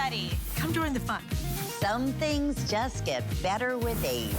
ready. Come join the fun. Some things just get better with age.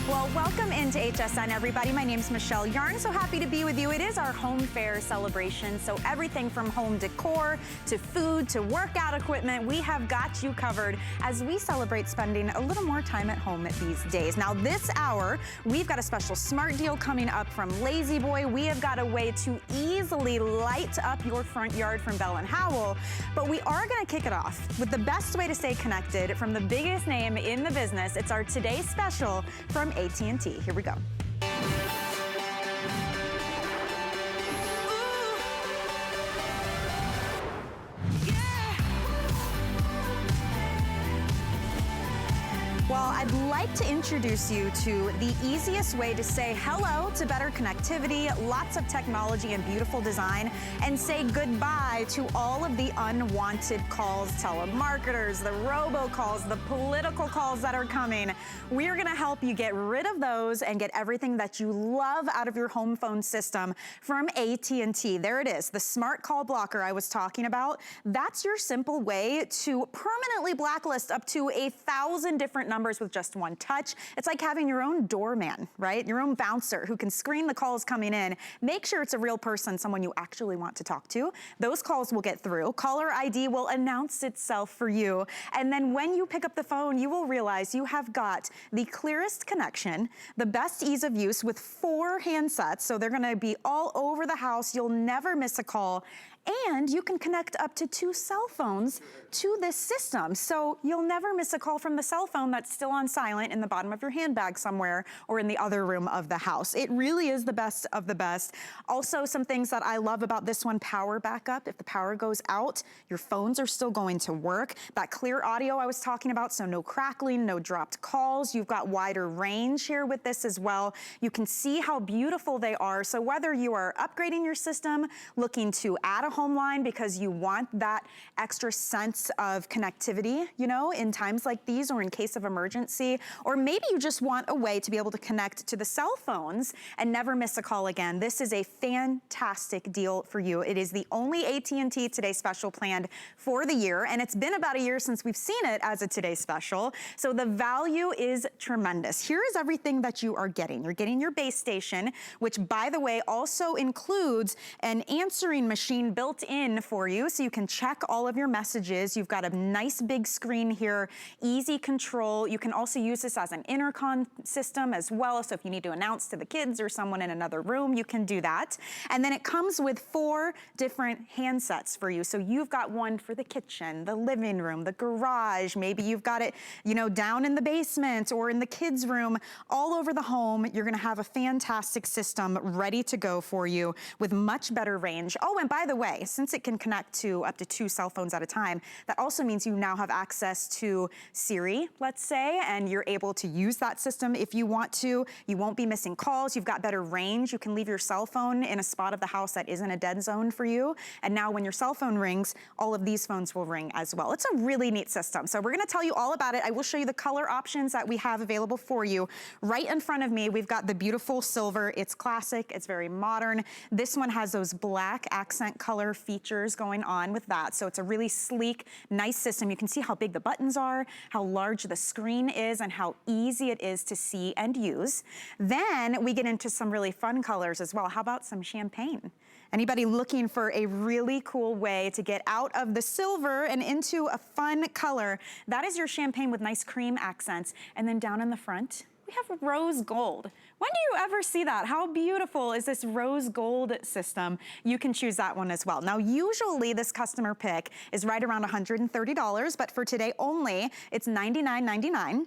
Well, welcome into HSN, everybody. My name's Michelle Yarn. So happy to be with you. It is our home fair celebration. So everything from home decor to food to workout equipment, we have got you covered as we celebrate spending a little more time at home these days. Now, this hour, we've got a special smart deal coming up from Lazy Boy. We have got a way to easily light up your front yard from Bell & Howell. But we are going to kick it off with the best way to stay connected from the biggest name in the business. It's our Today Special from AT&T. Here we go. Well, I'd like to introduce you to the easiest way to say hello to better connectivity, lots of technology and beautiful design, and say goodbye to all of the unwanted calls, telemarketers, the robocalls, the political calls that are coming. We're gonna help you get rid of those and get everything that you love out of your home phone system from AT&T. There it is, the smart call blocker I was talking about. That's your simple way to permanently blacklist up to 1,000 different numbers with just one touch. It's like having your own doorman, right? Your own bouncer who can screen the calls coming in. Make sure it's a real person, someone you actually want to talk to. Those calls will get through. Caller ID will announce itself for you. And then when you pick up the phone, you will realize you have got the clearest connection, the best ease of use with 4 handsets. So they're gonna be all over the house. You'll never miss a call. And you can connect up to 2 cell phones to this system. So you'll never miss a call from the cell phone that's still on silent in the bottom of your handbag somewhere or in the other room of the house. It really is the best of the best. Also, some things that I love about this one, power backup. If the power goes out, your phones are still going to work. That clear audio I was talking about, so no crackling, no dropped calls. You've got wider range here with this as well. You can see how beautiful they are. So whether you are upgrading your system, looking to add a home line because you want that extra sense of connectivity, you know, in times like these or in case of emergency, or maybe you just want a way to be able to connect to the cell phones and never miss a call again. This is a fantastic deal for you. It is the only AT&T Today Special planned for the year, and it's been about a year since we've seen it as a Today Special, so the value is tremendous. Here is everything that you are getting. You're getting your base station, which, by the way, also includes an answering machine built in for you, so you can check all of your messages. You've got a nice big screen here, easy control. You can also use this as an intercom system as well, so if you need to announce to the kids or someone in another room, you can do that. And then it comes with 4 different handsets for you. So you've got one for the kitchen, the living room, the garage. Maybe you've got it, you know, down in the basement or in the kids' room, all over the home. You're gonna have a fantastic system ready to go for you with much better range. Oh, and by the way, since it can connect to up to 2 cell phones at a time, that also means you now have access to Siri, let's say, and you're able to use that system if you want to. You won't be missing calls. You've got better range. You can leave your cell phone in a spot of the house that isn't a dead zone for you. And now when your cell phone rings, all of these phones will ring as well. It's a really neat system. So we're gonna tell you all about it. I will show you the color options that we have available for you. Right in front of me, we've got the beautiful silver. It's classic, it's very modern. This one has those black accent color features going on with that. So it's a really sleek, nice system. You can see how big the buttons are, how large the screen is, and how easy it is to see and use. Then we get into some really fun colors as well. How about some champagne? Anybody looking for a really cool way to get out of the silver and into a fun color? That is your champagne with nice cream accents. And then down in the front, we have rose gold. When do you ever see that? How beautiful is this rose gold system? You can choose that one as well. Now, usually this customer pick is right around $130, but for today only, it's $99.99.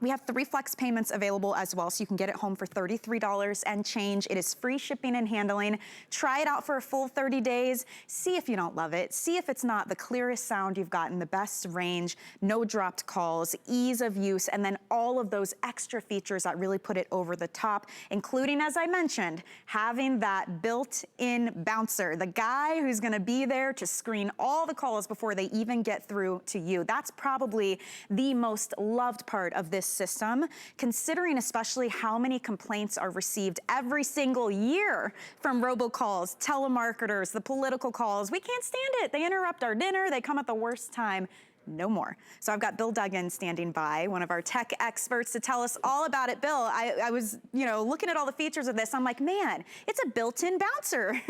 We have 3 flex payments available as well, so you can get it home for $33 and change. It is free shipping and handling. Try it out for a full 30 days. See if you don't love it. See if it's not the clearest sound you've gotten, the best range, no dropped calls, ease of use, and then all of those extra features that really put it over the top, including, as I mentioned, having that built-in bouncer, the guy who's gonna be there to screen all the calls before they even get through to you. That's probably the most loved part of this this system, considering especially how many complaints are received every single year from robocalls, telemarketers, the political calls. We can't stand it. They interrupt our dinner. They come at the worst time. No more. So I've got Bill Duggan standing by, one of our tech experts, to tell us all about it. Bill, I was, looking at all the features of this. I'm like, man, it's a built-in bouncer,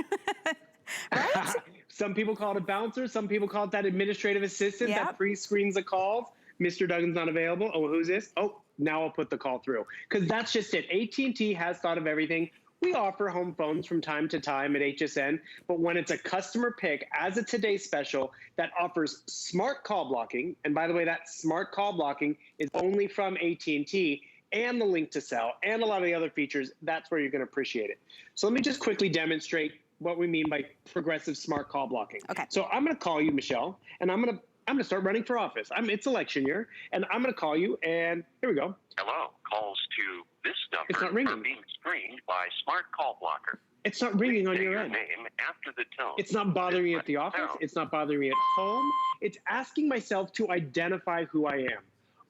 right? Some people call it a bouncer. Some people call it that administrative assistant that pre-screens the calls. Mr. Duggan's not available. Oh, who's this? Oh, now I'll put the call through. Because that's just it. AT&T has thought of everything. We offer home phones from time to time at HSN, but when it's a customer pick, as a Today Special, that offers smart call blocking, and by the way, that smart call blocking is only from AT&T, and the link to sell, and a lot of the other features, that's where you're going to appreciate it. So let me just quickly demonstrate what we mean by progressive smart call blocking. Okay. So I'm going to call you, Michelle, and I'm going to start running for office. It's election year, and I'm going to call you, and here we go. Hello. Calls to this number It's not ringing. are being screened by Smart Call Blocker. It's not ringing on Say your end. name after the tone. It's not bothering me at the office. Sound. It's not bothering me at home. It's asking myself to identify who I am.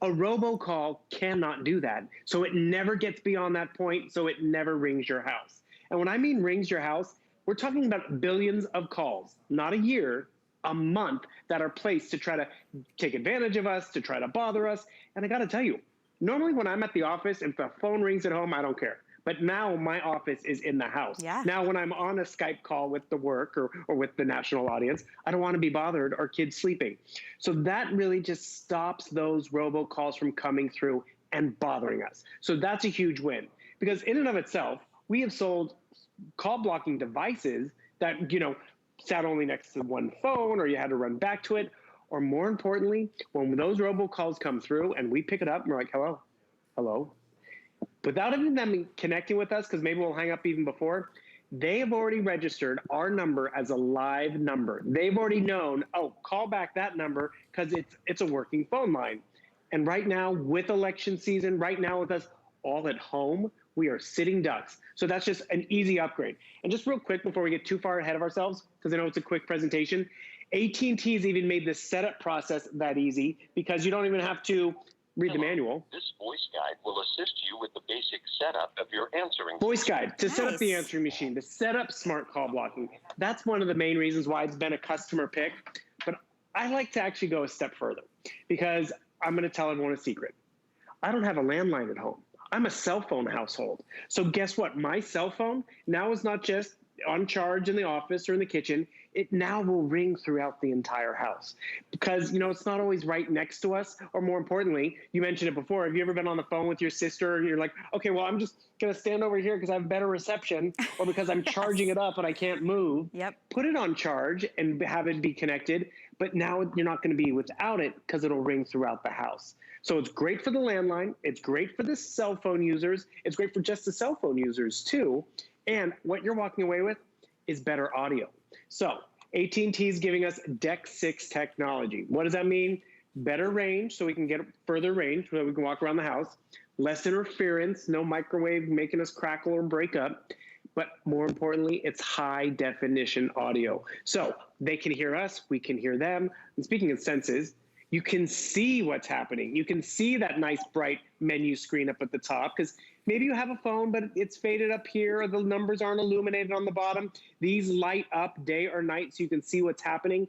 A robocall cannot do that. So it never gets beyond that point, so it never rings your house. And when I mean rings your house, we're talking about billions of calls, not a year, a month, that are placed to try to take advantage of us, to try to bother us. And I got to tell you, normally when I'm at the office, if the phone rings at home, I don't care. But now my office is in the house. Yeah. Now when I'm on a Skype call with the work or with the national audience, I don't want to be bothered or kids sleeping. So that really just stops those robocalls from coming through and bothering us. So that's a huge win. Because in and of itself, we have sold call blocking devices that, sat only next to one phone, or you had to run back to it. Or more importantly, when those robocalls come through and we pick it up and we're like, hello, hello. Without even them connecting with us, because maybe we'll hang up even before, they have already registered our number as a live number. They've already known, oh, call back that number because it's a working phone line. And right now, with election season, right now with us all at home, we are sitting ducks. So that's just an easy upgrade. And just real quick before we get too far ahead of ourselves, because I know it's a quick presentation, AT&T's even made the setup process that easy because you don't even have to read the manual. This voice guide will assist you with the basic setup of your answering. Voice guide to set up the Nice. answering machine, to set up smart call blocking. That's one of the main reasons why it's been a customer pick. But I like to actually go a step further because I'm going to tell everyone a secret. I don't have a landline at home. I'm a cell phone household. So guess what? My cell phone now is not just on charge in the office or in the kitchen. It now will ring throughout the entire house because, it's not always right next to us. Or more importantly, you mentioned it before. Have you ever been on the phone with your sister and you're like, okay, well, I'm just going to stand over here because I have better reception or because I'm charging it up and I can't move. Yep. Put it on charge and have it be connected. But now you're not going to be without it because it'll ring throughout the house. So it's great for the landline. It's great for the cell phone users. It's great for just the cell phone users too. And what you're walking away with is better audio. So AT&T is giving us DEC 6 technology. What does that mean? Better range, so we can get further range so that we can walk around the house. Less interference, no microwave making us crackle or break up. But more importantly, it's high definition audio. So they can hear us, we can hear them. And speaking of senses, you can see what's happening. You can see that nice bright menu screen up at the top because maybe you have a phone, but it's faded up here or the numbers aren't illuminated on the bottom. These light up day or night so you can see what's happening.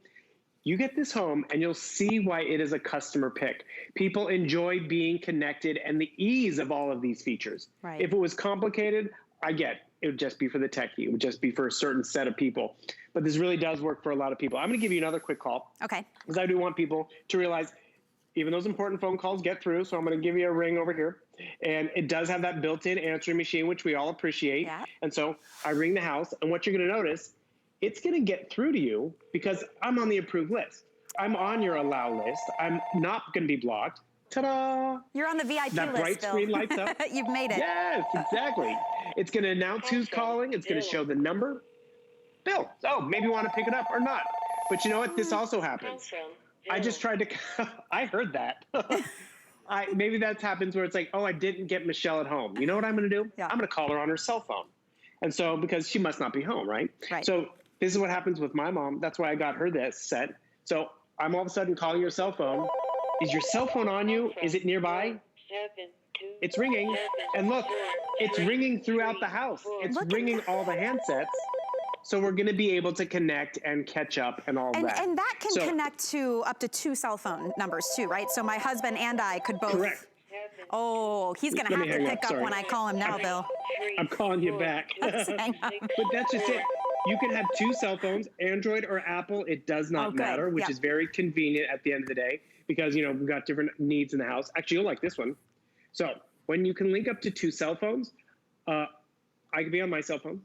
You get this home and you'll see why it is a customer pick. People enjoy being connected and the ease of all of these features. Right. If it was complicated, I get it would just be for the techie. It would just be for a certain set of people. But this really does work for a lot of people. I'm going to give you another quick call. Okay. Because I do want people to realize even those important phone calls get through. So I'm going to give you a ring over here. And it does have that built-in answering machine, which we all appreciate. Yeah. And so I ring the house. And what you're going to notice, it's going to get through to you because I'm on the approved list. I'm on your allow list. I'm not going to be blocked. Ta-da! You're on the VIP That list, bright Bill. screen lights up. You've made it. Yes, exactly. It's going to announce who's calling. It's going to show the number. Bill. Oh, maybe you want to pick it up or not. But you know what? This also happens. I just tried to. I heard that. Maybe that happens where it's like, oh, I didn't get Michelle at home. You know what I'm going to do? Yeah. I'm going to call her on her cell phone. And so because she must not be home, right? Right. So this is what happens with my mom. That's why I got her this set. So I'm all of a sudden calling your cell phone. Is your cell phone on you? Is it nearby? 7 It's ringing. And look, it's ringing throughout the house. It's ringing all the handsets. So we're going to be able to connect and catch up and all that. And that can connect to up to 2 cell phone numbers too, right? So my husband and I could both. Correct. Oh, he's going to have to pick up when I call him now, Bill. I'm calling you back. But that's just it. You can have 2 cell phones, Android or Apple. It does not matter, which is very convenient at the end of the day because, you know, we've got different needs in the house. Actually, you'll like this one. So when you can link up to 2 cell phones, I could be on my cell phone.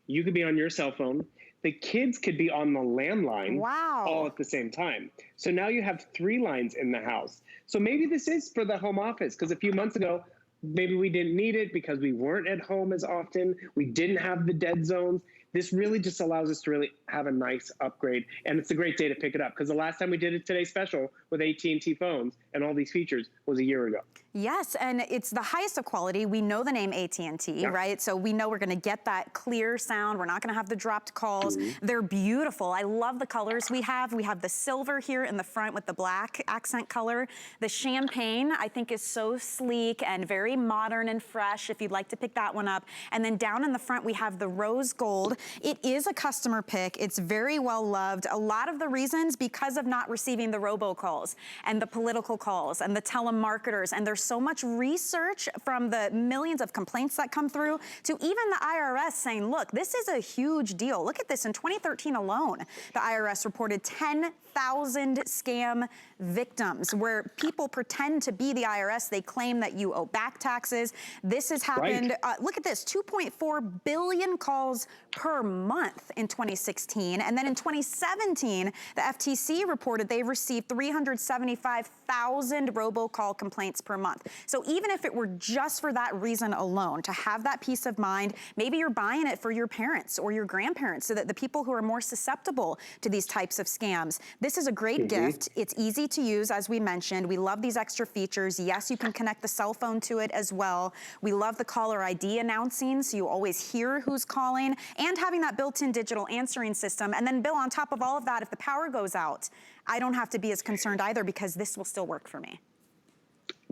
You could be on your cell phone. The kids could be on the landline all at the same time. So now you have 3 lines in the house. So maybe this is for the home office because a few months ago, maybe we didn't need it because we weren't at home as often. We didn't have the dead zones. This really just allows us to really have a nice upgrade. And it's a great day to pick it up because the last time we did it Today Special with AT&T phones and all these features was a year ago. Yes, and it's the highest of quality. We know the name AT&T, right? So we know we're going to get that clear sound. We're not going to have the dropped calls. They're beautiful. I love the colors we have. We have the silver here in the front with the black accent color. The champagne, I think, is so sleek and very modern and fresh if you'd like to pick that one up. And then down in the front, we have the rose gold. It is a customer pick. It's very well loved. A lot of the reasons because of not receiving the robocalls and the political calls and the telemarketers, and there's so much research from the millions of complaints that come through to even the IRS saying, look, this is a huge deal. Look at this. In 2013 alone, the IRS reported 10,000 scam victims where people pretend to be the IRS. They claim that you owe back taxes. This has happened. Look at this, 2.4 billion calls per month in 2016. And then in 2017, the FTC reported they received 375,000 robocall complaints per month. So even if it were just for that reason alone, to have that peace of mind, maybe you're buying it for your parents or your grandparents so that the people who are more susceptible to these types of scams, this is a great gift. It's easy to use, as we mentioned. We love these extra features. Yes, you can connect the cell phone to it as well. We love the caller ID announcing, so you always hear who's calling, and having that built-in digital answering system. And then, Bill, on top of all of that, if the power goes out, I don't have to be as concerned either because this will still work for me.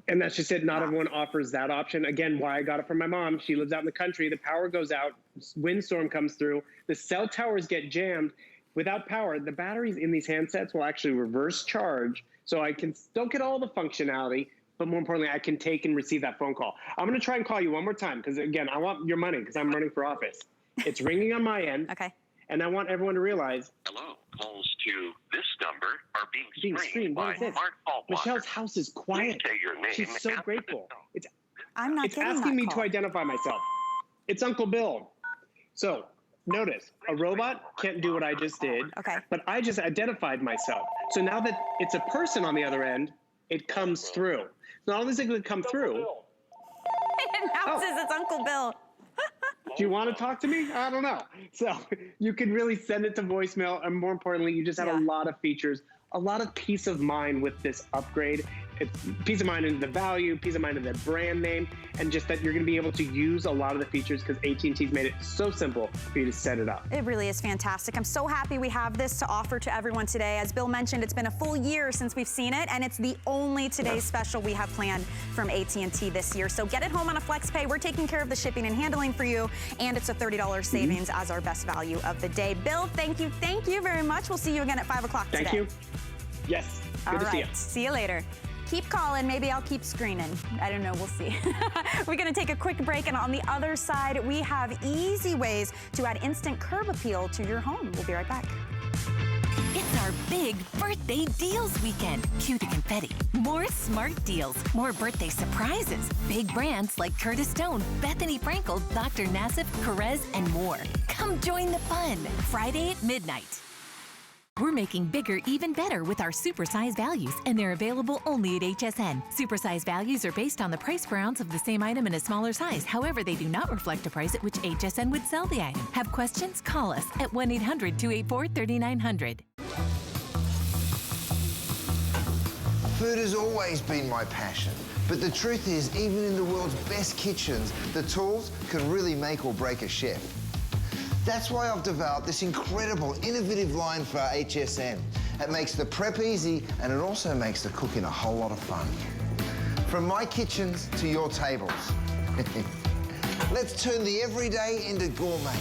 And that's just it. Not everyone offers that option. Again, why I got it from my mom. She lives out in the country. The power goes out. Windstorm comes through. The cell towers get jammed. Without power, the batteries in these handsets will actually reverse charge. So I can still get all the functionality, but more importantly, I can take and receive that phone call. I'm going to try and call you one more time because, again, I want your money because I'm running for office. It's ringing on my end. Okay. And I want everyone to realize. Hello. Calls to this number are being screened What by is this? Mark Paul Michelle's house is quiet. Please say your name. She's so grateful. It's getting asking me that to identify myself. It's Uncle Bill. So notice, a robot can't do what I just did. Okay. But I just identified myself. So now that it's a person on the other end, it comes through. So all these things that come through. It announces it's Uncle Bill. Do you want to talk to me? I don't know. So you can really send it to voicemail. And more importantly, you just have a lot of features, a lot of peace of mind with this upgrade. It's peace of mind in the value, peace of mind in the brand name, and just that you're going to be able to use a lot of the features because AT&T's made it so simple for you to set it up. It really is fantastic. I'm so happy we have this to offer to everyone today. As Bill mentioned, it's been a full year since we've seen it, and it's the only Today's Special we have planned from AT&T this year. So get it home on a flex pay. We're taking care of the shipping and handling for you, and it's a $30 savings as our best value of the day. Bill, thank you very much. We'll see you again at 5 o'clock today. Thank you. Yes. Good to see you. See you later. Keep calling. Maybe I'll keep screening. I don't know. We'll see. We're going to take a quick break, and on the other side, we have easy ways to add instant curb appeal to your home. We'll be right back. It's our big birthday deals weekend. Cue to confetti. More smart deals. More birthday surprises. Big brands like Curtis Stone, Bethany Frankel, Dr. Nassif, Perez, and more. Come join the fun. Friday at midnight. We're making bigger even better with our supersize values, and they're available only at HSN. Supersize values are based on the price per ounce of the same item in a smaller size. However, they do not reflect a price at which HSN would sell the item. Have questions? Call us at 1-800-284-3900. Food has always been my passion, but the truth is, even in the world's best kitchens, the tools can really make or break a chef. That's why I've developed this incredible, innovative line for HSN. It makes the prep easy, and it also makes the cooking a whole lot of fun. From my kitchens to your tables. Let's turn the everyday into gourmet.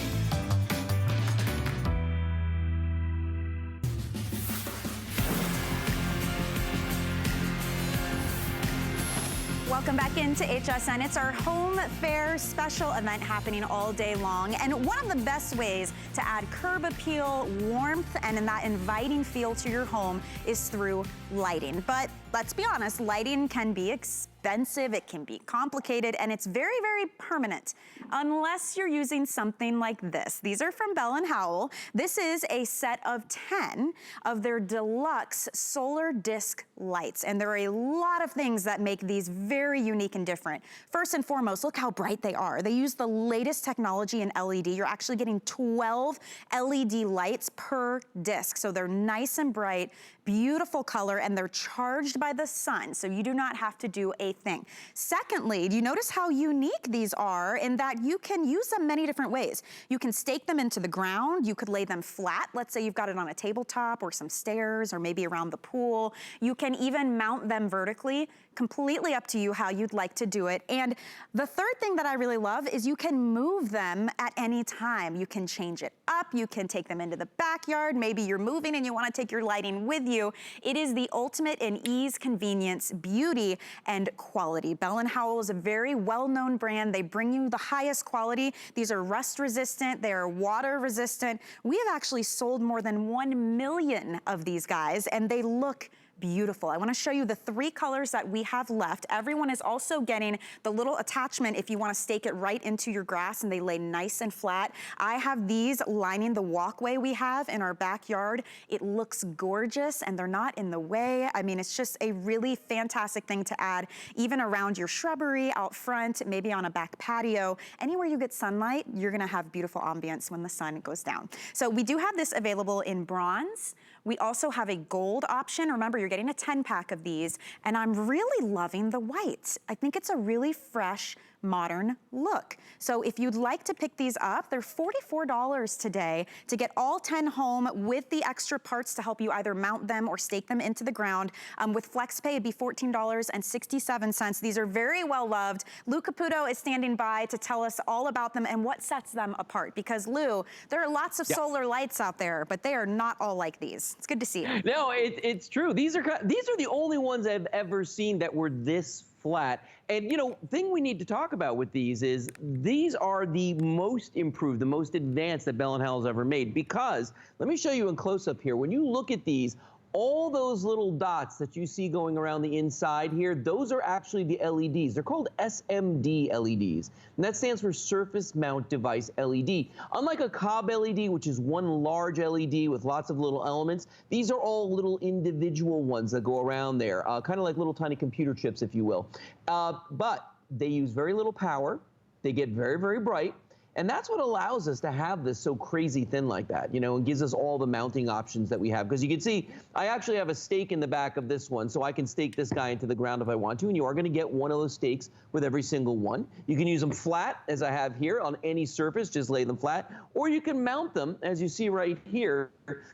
Welcome back into HSN. It's our home fair special event happening all day long. And one of the best ways to add curb appeal, warmth, and in that inviting feel to your home is through lighting. But let's be honest, lighting can be expensive, it can be complicated, and it's very, very permanent unless you're using something like this. These are from Bell & Howell. This is a set of 10 of their deluxe solar disc lights, and there are a lot of things that make these very unique and different. First and foremost, look how bright they are. They use the latest technology in LED. You're actually getting 12 LED lights per disc, so they're nice and bright, beautiful color, and they're charged by the sun, so you do not have to do a thing. Secondly, do you notice how unique these are in that you can use them many different ways? You can stake them into the ground, you could lay them flat. Let's say you've got it on a tabletop or some stairs or maybe around the pool. You can even mount them vertically, completely up to you how you'd like to do it. And the third thing that I really love is you can move them at any time. You can change it up, you can take them into the backyard, maybe you're moving and you want to take your lighting with you. It is the ultimate in ease, convenience, beauty, and quality. Bell & Howell is a very well-known brand. They bring you the highest quality. These are rust resistant, they are water resistant. We have actually sold more than 1 million of these guys, and they look beautiful. I want to show you the 3 colors that we have left. Everyone is also getting the little attachment if you want to stake it right into your grass, and they lay nice and flat. I have these lining the walkway we have in our backyard. It looks gorgeous and they're not in the way. I mean, it's just a really fantastic thing to add even around your shrubbery out front, maybe on a back patio. Anywhere you get sunlight, you're going to have beautiful ambience when the sun goes down. So we do have this available in bronze. We also have a gold option. Remember, you're getting a 10-pack of these, and I'm really loving the white. I think it's a really fresh, modern look. So if you'd like to pick these up, they're $44 today to get all 10 home with the extra parts to help you either mount them or stake them into the ground. With FlexPay, it'd be $14.67. These are very well loved. Lou Caputo is standing by to tell us all about them and what sets them apart. Because Lou, there are lots of solar lights out there, but they are not all like these. It's good to see you. No, it's true. These are the only ones I've ever seen that were this flat. And, you know, thing we need to talk about with these is these are the most improved, the most advanced that Bell & Howell's ever made, because let me show you in close-up here. When you look at these, all those little dots that you see going around the inside here, those are actually the LEDs. They're called SMD LEDs, and that stands for Surface Mount Device LED. Unlike a Cobb LED, which is one large LED with lots of little elements, these are all little individual ones that go around there, kind of like little tiny computer chips, if you will. But they use very little power. They get very, very bright. And that's what allows us to have this so crazy thin like that, you know, and gives us all the mounting options that we have. Because you can see, I actually have a stake in the back of this one, so I can stake this guy into the ground if I want to, and you are going to get one of those stakes with every single one. You can use them flat, as I have here, on any surface, just lay them flat, or you can mount them, as you see right here,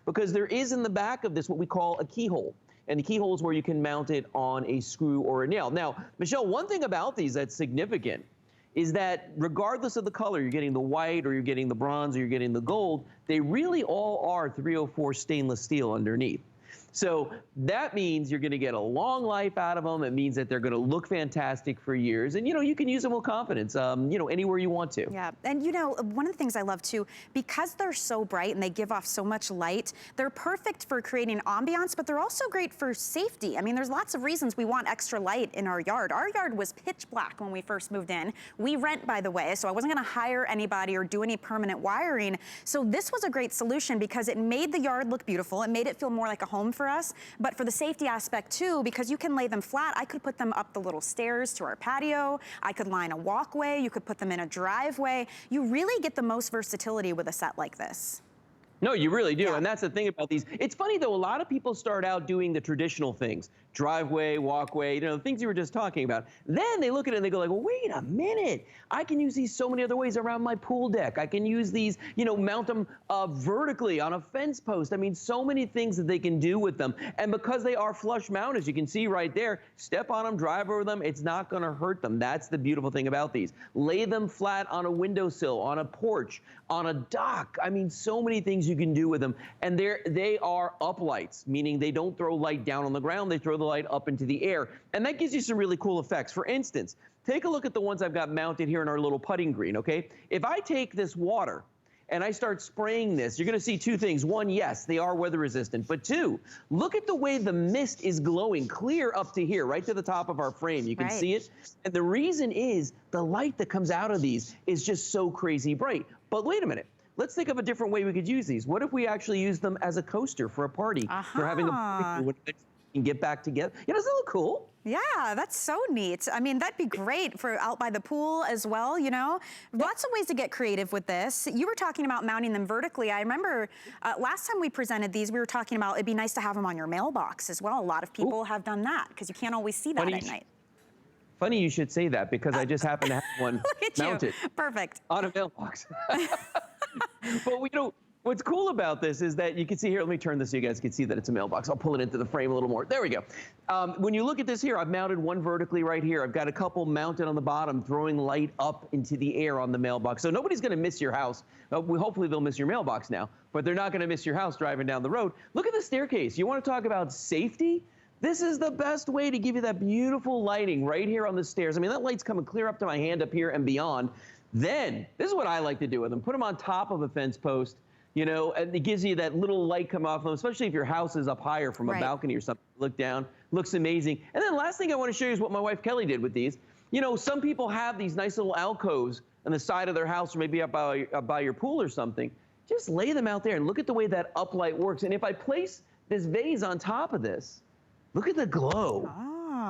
because there is in the back of this what we call a keyhole. And the keyhole is where you can mount it on a screw or a nail. Now, Michelle, one thing about these that's significant is that regardless of the color, you're getting the white or you're getting the bronze or you're getting the gold, they really all are 304 stainless steel underneath. So that means you're going to get a long life out of them. It means that they're going to look fantastic for years. And, you know, you can use them with confidence, you know, anywhere you want to. Yeah. And, you know, one of the things I love, too, because they're so bright and they give off so much light, they're perfect for creating ambiance, but they're also great for safety. I mean, there's lots of reasons we want extra light in our yard. Our yard was pitch black when we first moved in. We rent, by the way, so I wasn't going to hire anybody or do any permanent wiring. So this was a great solution because it made the yard look beautiful. It made it feel more like a home for us, but for the safety aspect too, because you can lay them flat. I could put them up the little stairs to our patio. I could line a walkway. You could put them in a driveway. You really get the most versatility with a set like this. No, you really do. Yeah. And that's the thing about these. It's funny, though, a lot of people start out doing the traditional things, driveway, walkway, the things you were just talking about. Then they look at it and they go like, well, wait a minute. I can use these so many other ways around my pool deck. I can use these, mount them vertically on a fence post. I mean, so many things that they can do with them. And because they are flush mount, as you can see right there, step on them, drive over them. It's not going to hurt them. That's the beautiful thing about these. Lay them flat on a windowsill, on a porch, on a dock. I mean, so many things you can do with them. And they are uplights, meaning they don't throw light down on the ground. They throw the light up into the air. And that gives you some really cool effects. For instance, take a look at the ones I've got mounted here in our little putting green, okay? If I take this water and I start spraying this, you're gonna see two things. One, yes, they are weather resistant, but two, look at the way the mist is glowing clear up to here, right to the top of our frame. You can see it. And the reason is the light that comes out of these is just so crazy bright. But wait a minute. Let's think of a different way we could use these. What if we actually use them as a coaster for a party? For having a party when we can get back together. Doesn't that look cool? Yeah, that's so neat. I mean, that'd be great for out by the pool as well, Lots of ways to get creative with this. You were talking about mounting them vertically. I remember last time we presented these, we were talking about it'd be nice to have them on your mailbox as well. A lot of people have done that because you can't always see that at night. Funny you should say that because I just happen to have one mounted. Perfect. On a mailbox. But what's cool about this is that you can see here, let me turn this so you guys can see that it's a mailbox. I'll pull it into the frame a little more. There we go. When you look at this here, I've mounted one vertically right here. I've got a couple mounted on the bottom, throwing light up into the air on the mailbox. So nobody's gonna miss your house. Hopefully they'll miss your mailbox now, but they're not gonna miss your house driving down the road. Look at the staircase. You wanna talk about safety? This is the best way to give you that beautiful lighting right here on the stairs. I mean, that light's coming clear up to my hand up here and beyond. Then, this is what I like to do with them. Put them on top of a fence post, and it gives you that little light come off them, especially if your house is up higher from a balcony or something. Look down, looks amazing. And then last thing I want to show you is what my wife Kelly did with these. Some people have these nice little alcoves on the side of their house or maybe up by your pool or something. Just lay them out there and look at the way that uplight works. And if I place this vase on top of this, look at the glow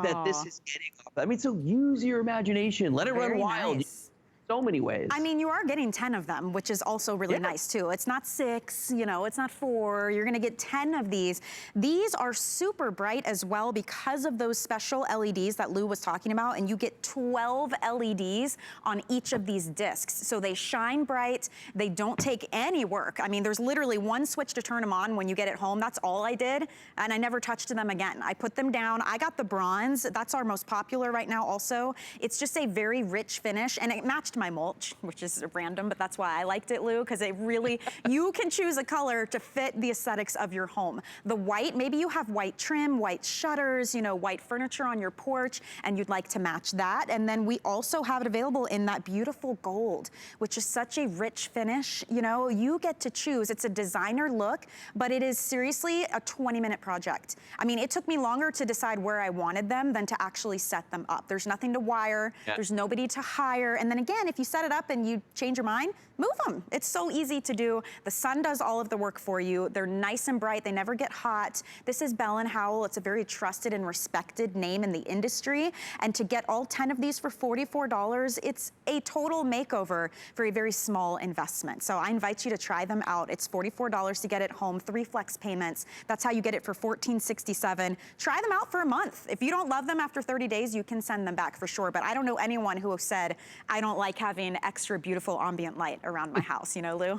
that this is getting off. I mean, so use your imagination. Let it run wild. Nice. So many ways. I mean, you are getting 10 of them, which is also really nice too. It's not 6, it's not 4. You're gonna get 10 of these. These are super bright as well because of those special LEDs that Lou was talking about, and you get 12 LEDs on each of these discs. So they shine bright, they don't take any work. I mean, there's literally one switch to turn them on when you get it home. That's all I did, and I never touched them again. I put them down. I got the bronze. That's our most popular right now also. It's just a very rich finish, and it matched my mulch, which is random, but that's why I liked it, Lou, because it really, you can choose a color to fit the aesthetics of your home. The white, maybe you have white trim, white shutters, white furniture on your porch, and you'd like to match that. And then we also have it available in that beautiful gold, which is such a rich finish. You get to choose. It's a designer look, but it is seriously a 20-minute project. I mean, it took me longer to decide where I wanted them than to actually set them up. There's nothing to wire. There's nobody to hire. And then again, if you set it up and you change your mind, move them. It's so easy to do. The sun does all of the work for you. They're nice and bright. They never get hot. This is Bell & Howell. It's a very trusted and respected name in the industry. And to get all 10 of these for $44, it's a total makeover for a very small investment. So I invite you to try them out. It's $44 to get it home, 3 flex payments. That's how you get it for $14.67. Try them out for a month. If you don't love them after 30 days, you can send them back for sure. But I don't know anyone who has said, I don't like having extra beautiful ambient light around my house, Lou?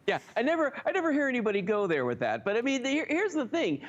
Yeah, I never hear anybody go there with that. But I mean, here's the thing.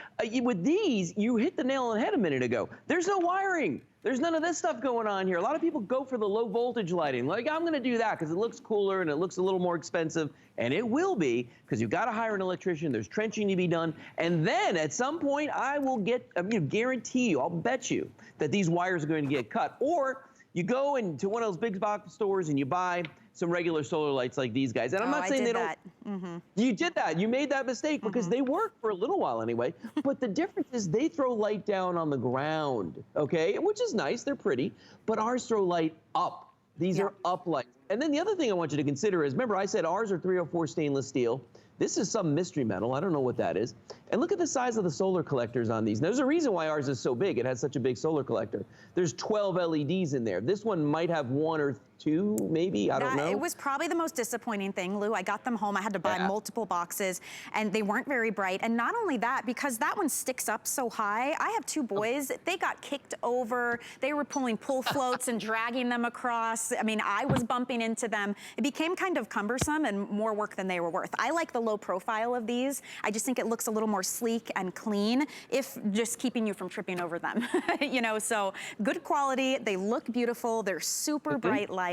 With these, you hit the nail on the head a minute ago. There's no wiring. There's none of this stuff going on here. A lot of people go for the low voltage lighting. Like, I'm gonna do that because it looks cooler and it looks a little more expensive. And it will be, because you've got to hire an electrician, there's trenching to be done. And then at some point, I will guarantee you, I'll bet you that these wires are going to get cut. Or you go into one of those big box stores and you buy some regular solar lights like these guys. And I'm not saying they don't. You did that. You made that mistake because they work for a little while anyway. But the difference is they throw light down on the ground, okay? Which is nice. They're pretty. But ours throw light up. These are up lights. And then the other thing I want you to consider is, remember I said ours are 304 stainless steel. This is some mystery metal. I don't know what that is. And look at the size of the solar collectors on these. There's a reason why ours is so big. It has such a big solar collector. There's 12 LEDs in there. This one might have 1 or 2, maybe, I don't know. It was probably the most disappointing thing, Lou. I got them home, I had to buy multiple boxes, and they weren't very bright. And not only that, because that one sticks up so high, I have 2 boys, they got kicked over, they were pulling pull floats and dragging them across. I mean, I was bumping into them. It became kind of cumbersome and more work than they were worth. I like the low profile of these. I just think it looks a little more sleek and clean, if just keeping you from tripping over them. You know, so good quality, they look beautiful, they're super bright lights.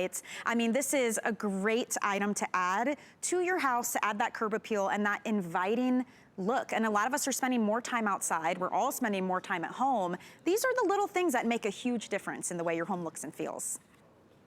I mean, this is a great item to add to your house, to add that curb appeal and that inviting look. And a lot of us are spending more time outside. We're all spending more time at home. These are the little things that make a huge difference in the way your home looks and feels.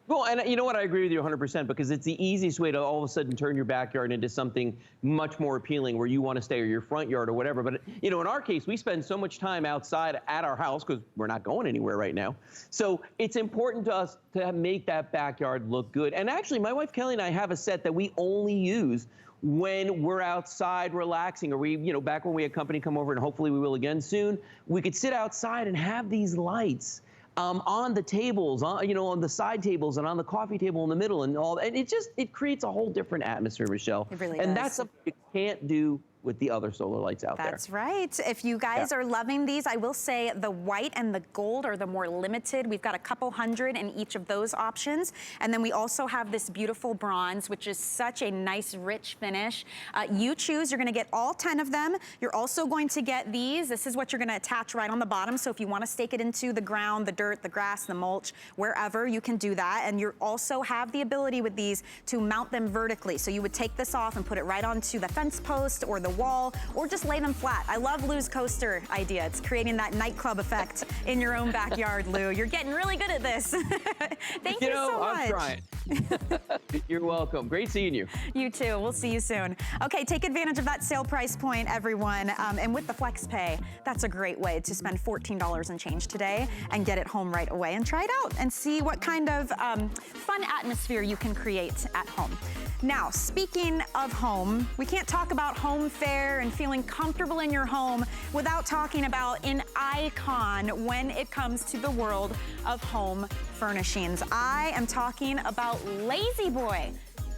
Well, and you know what, I agree with you 100%, because it's the easiest way to all of a sudden turn your backyard into something much more appealing where you want to stay, or your front yard or whatever. But, you know, in our case, we spend so much time outside at our house because we're not going anywhere right now. So it's important to us to make that backyard look good. And actually, my wife Kelly and I have a set that we only use when we're outside relaxing, or we, you know, back when we had company come over, and hopefully we will again soon, we could sit outside and have these lights on the tables, you know, on the side tables and on the coffee table in the middle and all. And it creates a whole different atmosphere, Michelle. It really and does. That's something you can't do with the other solar lights out there. That's right. If you guys are loving these, I will say the white and the gold are the more limited. We've got a couple hundred in each of those options. And then we also have this beautiful bronze, which is such a nice, rich finish. You choose, you're gonna get all 10 of them. You're also going to get these. This is what you're gonna attach right on the bottom. So if you wanna stake it into the ground, the dirt, the grass, the mulch, wherever, you can do that. And you also have the ability with these to mount them vertically. So you would take this off and put it right onto the fence post or the wall, or just lay them flat. I love Lou's coaster idea. It's creating that nightclub effect in your own backyard, Lou. You're getting really good at this. Thank you so much. I'm trying. You're welcome. Great seeing you. You too. We'll see you soon. Okay, take advantage of that sale price point, everyone. And with the Flex Pay, that's a great way to spend $14 and change today and get it home right away and try it out and see what kind of fun atmosphere you can create at home. Now, speaking of home, we can't talk about home fare and feeling comfortable in your home without talking about an icon when it comes to the world of home furnishings. I am talking about Lazy Boy.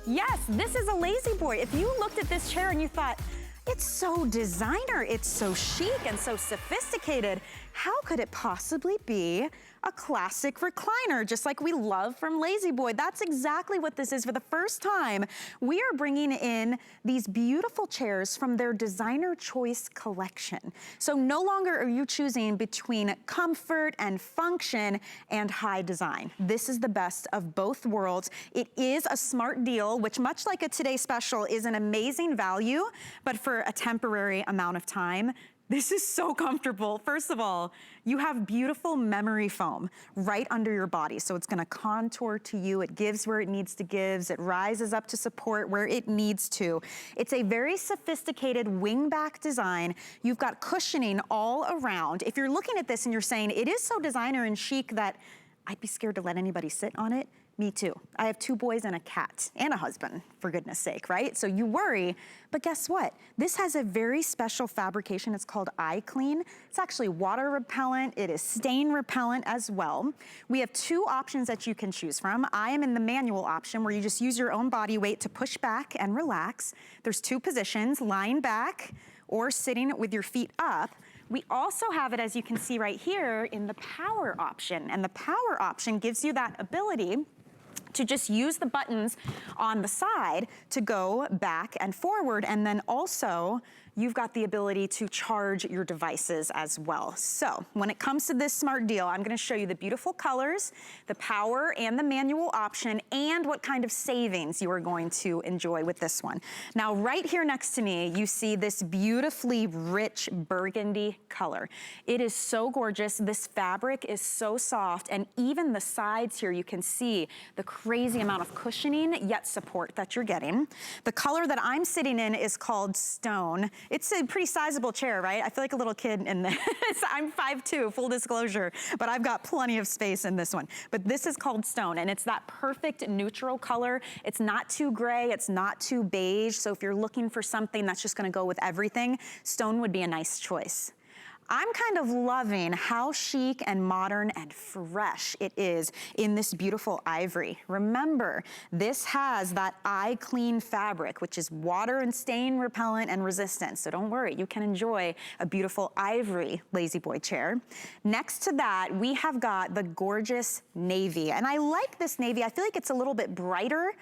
Yes, this is a Lazy Boy. If you looked at this chair and you thought, it's so designer, it's so chic and so sophisticated, how could it possibly be a classic recliner, just like we love from Lazy Boy? That's exactly what this is. For the first time, we are bringing in these beautiful chairs from their designer choice collection. So no longer are you choosing between comfort and function and high design. This is the best of both worlds. It is a smart deal, which, much like a Today Special, is an amazing value, but for a temporary amount of time. This is so comfortable. First of all, you have beautiful memory foam right under your body. So it's gonna contour to you. It gives where it needs to give. It rises up to support where it needs to. It's a very sophisticated wingback design. You've got cushioning all around. If you're looking at this and you're saying, it is so designer and chic that I'd be scared to let anybody sit on it, me too. I have 2 boys and a cat and a husband, for goodness sake, right? So you worry, but guess what? This has a very special fabrication. It's called iClean. It's actually water repellent. It is stain repellent as well. We have 2 options that you can choose from. I am in the manual option, where you just use your own body weight to push back and relax. There's 2 positions, lying back or sitting with your feet up. We also have it, as you can see right here, in the power option. And the power option gives you that ability to just use the buttons on the side to go back and forward. And then also, you've got the ability to charge your devices as well. So when it comes to this smart deal, I'm gonna show you the beautiful colors, the power and the manual option, and what kind of savings you are going to enjoy with this one. Now, right here next to me, you see this beautifully rich burgundy color. It is so gorgeous. This fabric is so soft, and even the sides here, you can see the crazy amount of cushioning yet support that you're getting. The color that I'm sitting in is called Stone. It's a pretty sizable chair, right? I feel like a little kid in this. I'm 5'2", full disclosure, but I've got plenty of space in this one. But this is called Stone, and it's that perfect neutral color. It's not too gray, it's not too beige, so if you're looking for something that's just gonna go with everything, Stone would be a nice choice. I'm kind of loving how chic and modern and fresh it is in this beautiful ivory. Remember, this has that eye clean fabric, which is water and stain repellent and resistant. So don't worry, you can enjoy a beautiful ivory lazy boy chair. Next to that, we have got the gorgeous navy. And I like this navy. I feel like it's a little bit brighter.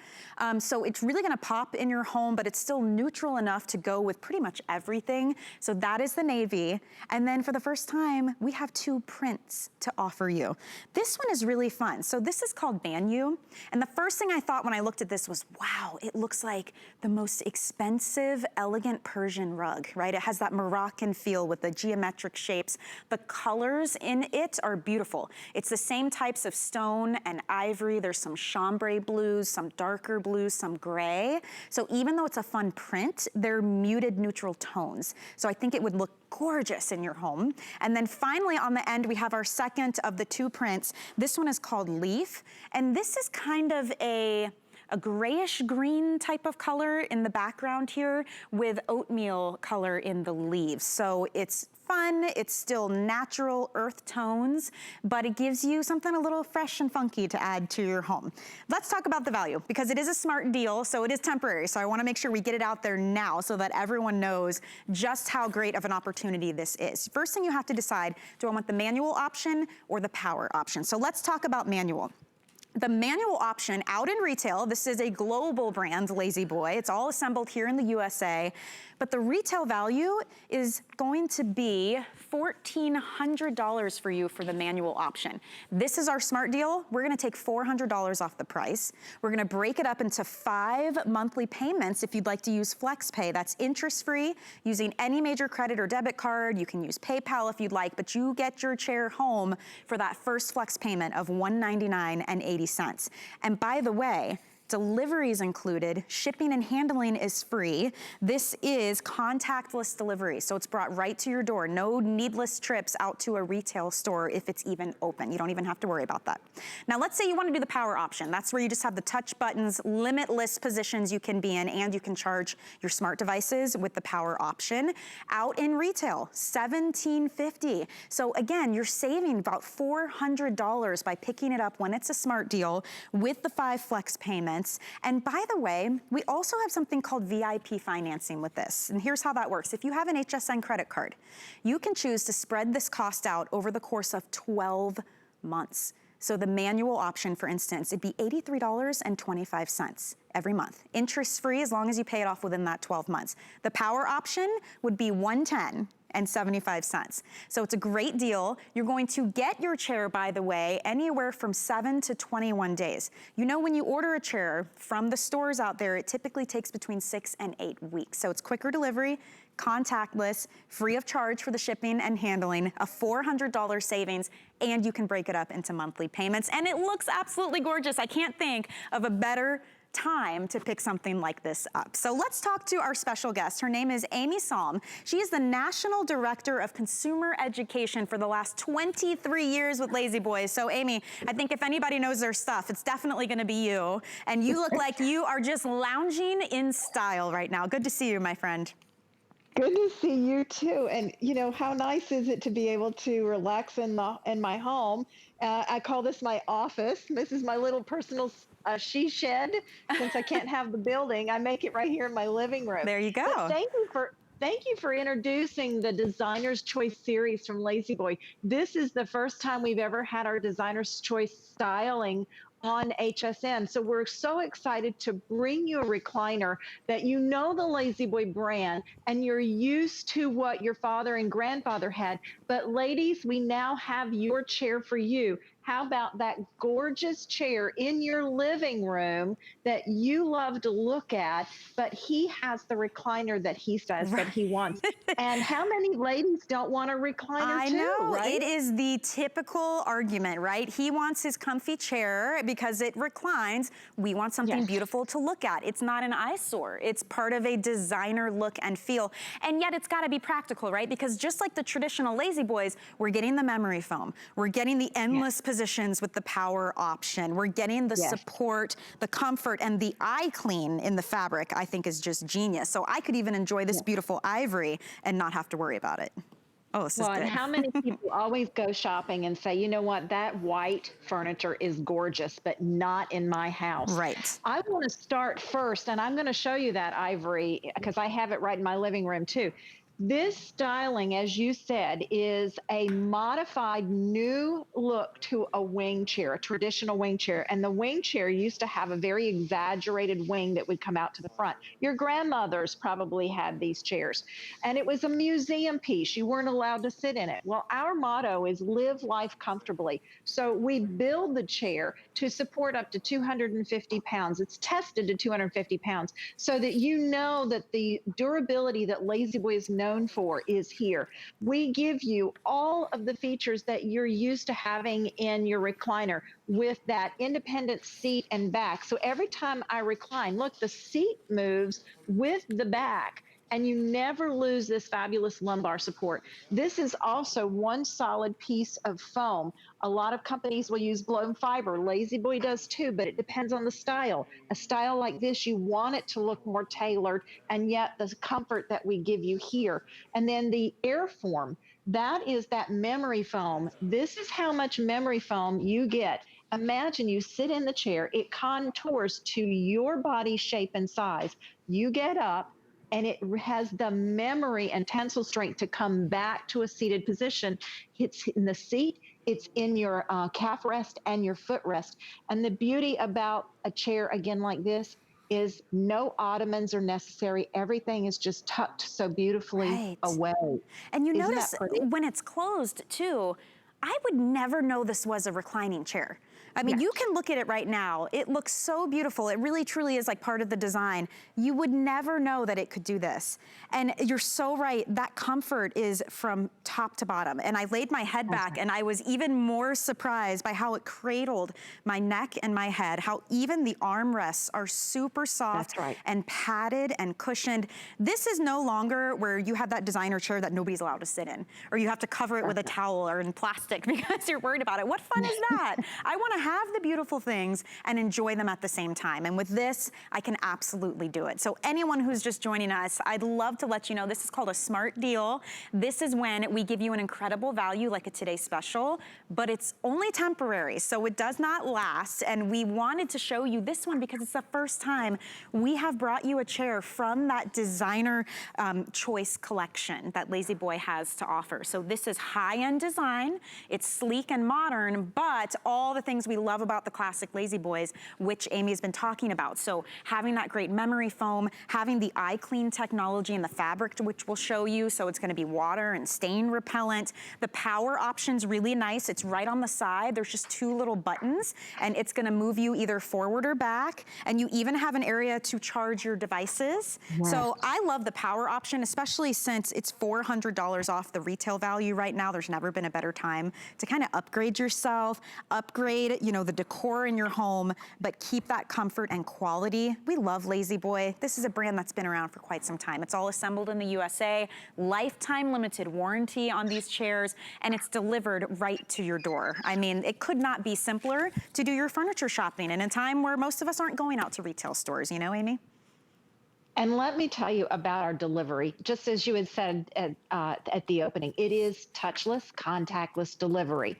So it's really gonna pop in your home, but it's still neutral enough to go with pretty much everything. So that is the navy. And then for the first time, we have 2 prints to offer you. This one is really fun. So this is called Banyu. And the first thing I thought when I looked at this was, wow, it looks like the most expensive, elegant Persian rug, right? It has that Moroccan feel with the geometric shapes. The colors in it are beautiful. It's the same types of stone and ivory. There's some chambray blues, some darker blues, some gray. So even though it's a fun print, they're muted neutral tones. So I think it would look gorgeous in your home. And then finally on the end, we have our second of the 2 prints. This one is called Leaf. And this is kind of a grayish green type of color in the background here with oatmeal color in the leaves. So it's fun, it's still natural earth tones, but it gives you something a little fresh and funky to add to your home. Let's talk about the value, because it is a smart deal, so it is temporary. So I wanna make sure we get it out there now so that everyone knows just how great of an opportunity this is. First thing you have to decide, do I want the manual option or the power option? So let's talk about manual. The manual option out in retail, this is a global brand, Lazy Boy. It's all assembled here in the USA, but the retail value is going to be $1,400 for you for the manual option. This is our smart deal. We're gonna take $400 off the price. We're gonna break it up into 5 monthly payments if you'd like to use FlexPay. That's interest-free, using any major credit or debit card. You can use PayPal if you'd like, but you get your chair home for that first flex payment of $199.80. And by the way, delivery is included, shipping and handling is free. This is contactless delivery, so it's brought right to your door. No needless trips out to a retail store if it's even open. You don't even have to worry about that. Now let's say you want to do the power option. That's where you just have the touch buttons, limitless positions you can be in, and you can charge your smart devices with the power option. Out in retail, $1,750. So again, you're saving about $400 by picking it up when it's a smart deal with the 5 flex payments. And by the way, we also have something called VIP financing with this. And here's how that works. If you have an HSN credit card, you can choose to spread this cost out over the course of 12 months. So the manual option, for instance, it'd be $83.25 every month. Interest-free as long as you pay it off within that 12 months. The power option would be $110.75. So it's a great deal. You're going to get your chair, by the way, anywhere from 7 to 21 days. You know, when you order a chair from the stores out there, it typically takes between 6 and 8 weeks. So it's quicker delivery, contactless, free of charge for the shipping and handling, a $400 savings, and you can break it up into monthly payments. And it looks absolutely gorgeous. I can't think of a better time to pick something like this up. So let's talk to our special guest. Her name is Amy Salm. She is the National Director of Consumer Education for the last 23 years with Lazy Boys. So Amy, I think if anybody knows their stuff, it's definitely gonna be you. And you look like you are just lounging in style right now. Good to see you, my friend. Good to see you too. And you know, how nice is it to be able to relax in my home? I call this my office. This is my little personal she shed. Since I can't have the building, I make it right here in my living room. There you go. But thank you for introducing the Designer's Choice series from Lazy Boy. This is the first time we've ever had our Designer's Choice styling on HSN. So we're so excited to bring you a recliner that you know the Lazy Boy brand and you're used to what your father and grandfather had. But ladies, we now have your chair for you. How about that gorgeous chair in your living room that you love to look at, but he has the recliner that he says that he wants. And how many ladies don't want a recliner I too, know, right? it is the typical argument, right? He wants his comfy chair because it reclines. We want something beautiful to look at. It's not an eyesore. It's part of a designer look and feel. And yet it's gotta be practical, right? Because just like the traditional Lazy Boys, we're getting the memory foam. We're getting the endless positions with the power option. We're getting the support, the comfort, and the eye clean in the fabric, I think is just genius. So I could even enjoy this beautiful ivory and not have to worry about it. Oh, this is good. And how many people always go shopping and say, you know what, that white furniture is gorgeous, but not in my house. Right. I want to start first, and I'm going to show you that ivory because I have it right in my living room too. This styling, as you said, is a modified new look to a wing chair, a traditional wing chair. And the wing chair used to have a very exaggerated wing that would come out to the front. Your grandmothers probably had these chairs. And it was a museum piece. You weren't allowed to sit in it. Well, our motto is live life comfortably. So we build the chair to support up to 250 pounds. It's tested to 250 pounds so that you know that the durability that La-Z-Boy is known for is here. We give you all of the features that you're used to having in your recliner with that independent seat and back. So every time I recline, look, the seat moves with the back, and you never lose this fabulous lumbar support. This is also one solid piece of foam. A lot of companies will use blown fiber. La-Z-Boy does too, but it depends on the style. A style like this, you want it to look more tailored, and yet the comfort that we give you here. And then the Airform, that is that memory foam. This is how much memory foam you get. Imagine you sit in the chair, it contours to your body shape and size. You get up, and it has the memory and tensile strength to come back to a seated position. It's in the seat, it's in your calf rest and your foot rest. And the beauty about a chair, again, like this, is no ottomans are necessary. Everything is just tucked so beautifully away. And you Isn't notice that pretty? when it's closed too, I would never know this was a reclining chair. I mean, you can look at it right now. It looks so beautiful. It really, truly is like part of the design. You would never know that it could do this. And you're so right. That comfort is from top to bottom. And I laid my head back and I was even more surprised by how it cradled my neck and my head, how even the armrests are super soft and padded and cushioned. This is no longer where you have that designer chair that nobody's allowed to sit in, or you have to cover it with a towel or in plastic because you're worried about it. What fun is that? I want to have the beautiful things and enjoy them at the same time. And with this, I can absolutely do it. So anyone who's just joining us, I'd love to let you know this is called a smart deal. This is when we give you an incredible value like a Today Special, but it's only temporary, so it does not last. And we wanted to show you this one because it's the first time we have brought you a chair from that designer choice collection that La-Z-Boy has to offer. So this is high-end design, it's sleek and modern, but all the things we love about the classic La-Z-Boys, which Amy has been talking about. So having that great memory foam, having the eye clean technology in the fabric, which we'll show you. So it's going to be water and stain repellent. The power option's really nice. It's right on the side. There's just two little buttons, and it's going to move you either forward or back. And you even have an area to charge your devices. So I love the power option, especially since it's $400 off the retail value right now. There's never been a better time to kind of upgrade yourself, upgrade, you know, the decor in your home, but keep that comfort and quality. We love La-Z-Boy. This is a brand that's been around for quite some time. It's all assembled in the USA, lifetime limited warranty on these chairs, and it's delivered right to your door. I mean, it could not be simpler to do your furniture shopping in a time where most of us aren't going out to retail stores, you know, Amy? And let me tell you about our delivery. Just as you had said at the opening, it is touchless, contactless delivery.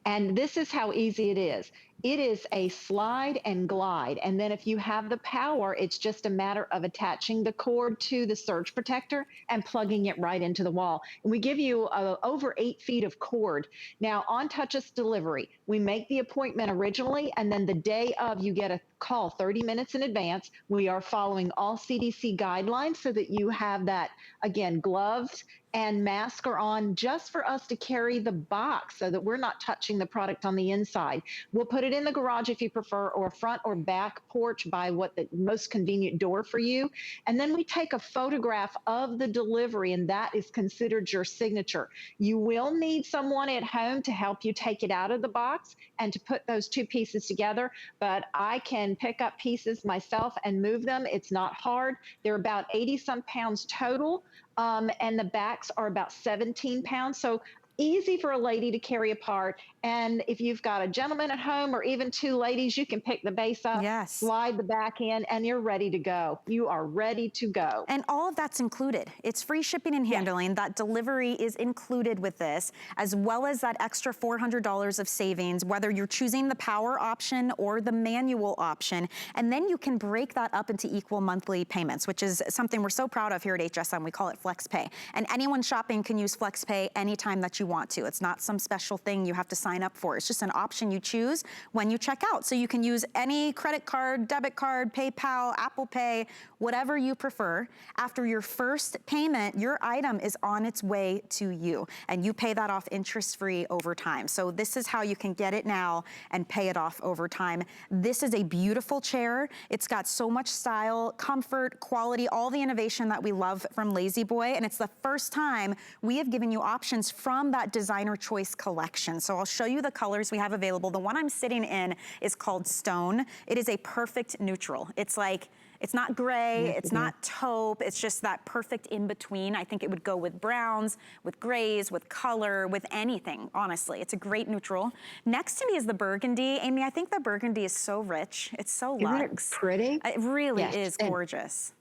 And this is how easy it is. It is a slide and glide. And then if you have the power, it's just a matter of attaching the cord to the surge protector and plugging it right into the wall. And we give you over 8 feet of cord. Now, on touchless delivery, we make the appointment originally, and then the day of, you get a call 30 minutes in advance. We are following all CDC guidelines so that you have that, again, gloves and mask are on just for us to carry the box so that we're not touching the product on the inside. We'll put it in the garage if you prefer, or front or back porch by what the most convenient door for you. And then we take a photograph of the delivery, and that is considered your signature. You will need someone at home to help you take it out of the box and to put those two pieces together, but I can pick up pieces myself and move them. It's not hard. They're about 80 some pounds total. And the backs are about 17 pounds. So easy for a lady to carry apart. And if you've got a gentleman at home or even two ladies, you can pick the base up, slide the back in, and you're ready to go. You are ready to go. And all of that's included. It's free shipping and handling. That delivery is included with this, as well as that extra $400 of savings, whether you're choosing the power option or the manual option. And then you can break that up into equal monthly payments, which is something we're so proud of here at HSN. We call it FlexPay. And anyone shopping can use FlexPay anytime that you want to. It's not some special thing you have to sign up for. It's just an option you choose when you check out. So you can use any credit card, debit card, PayPal, Apple Pay, whatever you prefer. After your first payment, your item is on its way to you, and you pay that off interest-free over time. So this is how you can get it now and pay it off over time. This is a beautiful chair. It's got so much style, comfort, quality, all the innovation that we love from Lazy Boy, and it's the first time we have given you options from that designer choice collection. So I'll show you the colors we have available. The one I'm sitting in is called Stone. It is a perfect neutral. It's like, it's not gray, it's not taupe, it's just that perfect in between. I think it would go with browns, with grays, with color, with anything, honestly. It's a great neutral. Next to me is the burgundy. Amy, I think the burgundy is so rich. It's so luxe. Isn't it pretty? It really is gorgeous.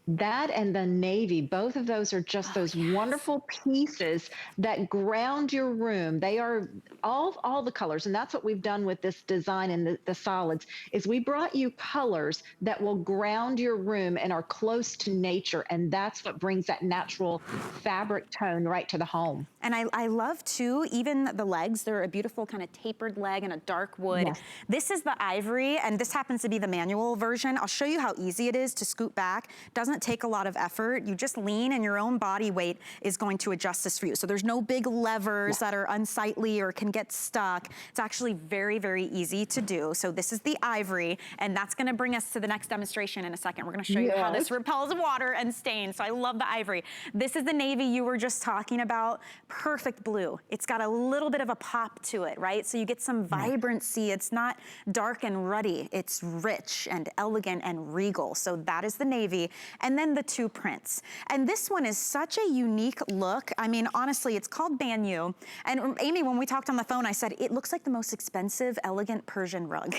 That and the navy, both of those are just those wonderful pieces that ground your room. They are all the colors, and that's what we've done with this design and the solids, is we brought you colors that will ground your room and are close to nature, and that's what brings that natural fabric tone right to the home. And I love, too, even the legs. They're a beautiful kind of tapered leg and a dark wood. Yes. This is the ivory, and this happens to be the manual version. I'll show you how easy it is to scoot back. Doesn't take a lot of effort. You just lean, and your own body weight is going to adjust this for you. So there's no big levers that are unsightly or can get stuck. It's actually very, very easy to do. So this is the ivory, and that's going to bring us to the next demonstration in a second. We're going to show you how this repels water and stain. So I love the ivory. This is the navy you were just talking about. Perfect blue. It's got a little bit of a pop to it, right? So you get some vibrancy. It's not dark and ruddy. It's rich and elegant and regal. So that is the navy. And then the two prints. And this one is such a unique look. I mean, honestly, it's called Banyu. And Amy, when we talked on the phone, I said, it looks like the most expensive, elegant Persian rug.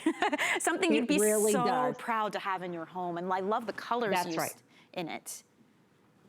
Something you'd be so proud to have in your home. And I love the colors used in it.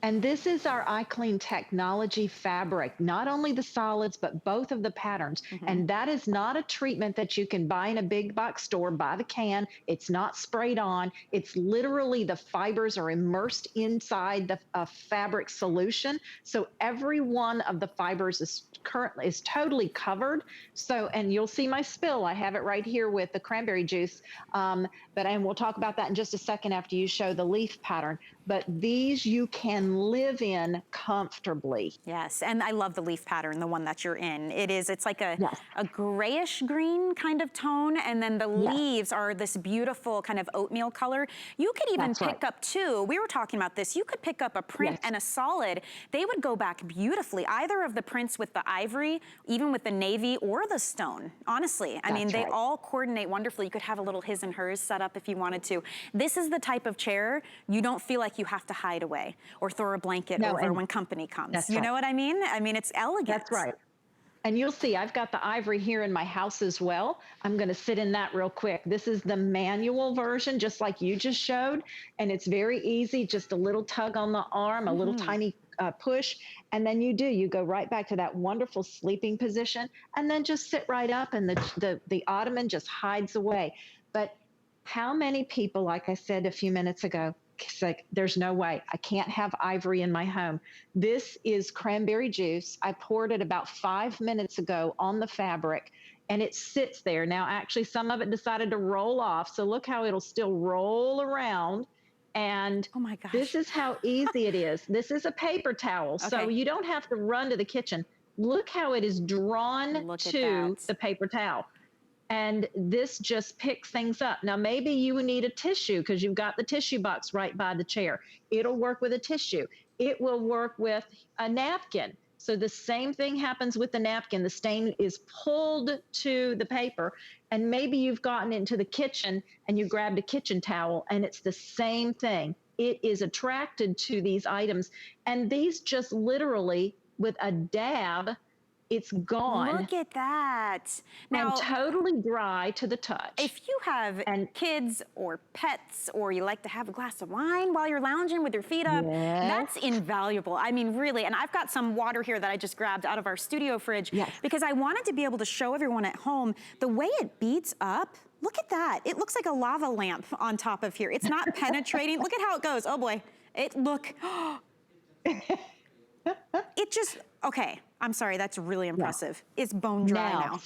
And this is our iClean technology fabric, not only the solids, but both of the patterns. And that is not a treatment that you can buy in a big box store by the can. It's not sprayed on. It's literally the fibers are immersed inside the fabric solution. So every one of the fibers is totally covered. So, and you'll see my spill. I have it right here with the cranberry juice. And we'll talk about that in just a second after you show the leaf pattern. But these you can live in comfortably. Yes, and I love the leaf pattern, the one that you're in. It's like a grayish green kind of tone, and then the leaves are this beautiful kind of oatmeal color. You could even pick up two, we were talking about this, you could pick up a print and a solid. They would go back beautifully, either of the prints with the ivory, even with the navy or the stone, honestly. I mean, they all coordinate wonderfully. You could have a little his and hers set up if you wanted to. This is the type of chair you don't feel like you have to hide away or throw a blanket over when company comes. You know what I mean? I mean, it's elegant. That's right. And you'll see, I've got the ivory here in my house as well. I'm going to sit in that real quick. This is the manual version, just like you just showed. And it's very easy, just a little tug on the arm, a little tiny push. And then you go right back to that wonderful sleeping position and then just sit right up and the ottoman just hides away. But how many people, like I said a few minutes ago, it's like, there's no way. I can't have ivory in my home. This is cranberry juice. I poured it about 5 minutes ago on the fabric, and it sits there. Now, actually, some of it decided to roll off. So look how it'll still roll around And oh my gosh, this is how easy it is. This is a paper towel, so Okay. you don't have to run to the kitchen. Look how it is drawn Look at to that. the paper towel. And this just picks things up. Now, maybe you need a tissue because you've got the tissue box right by the chair. It'll work with a tissue. It will work with a napkin. So the same thing happens with the napkin. The stain is pulled to the paper, and maybe you've gotten into the kitchen and you grabbed a kitchen towel, and it's the same thing. It is attracted to these items, and these just literally, with a dab, it's gone. Look at that. Now, Now, totally dry to the touch. if you have kids or pets, or you like to have a glass of wine while you're lounging with your feet up, that's invaluable. I mean, really. And I've got some water here that I just grabbed out of our studio fridge because I wanted to be able to show everyone at home the way it beats up. Look at that. It looks like a lava lamp on top of here. It's not penetrating. Look at how it goes. Oh boy. It just, okay. I'm sorry, that's really impressive. It's bone dry now.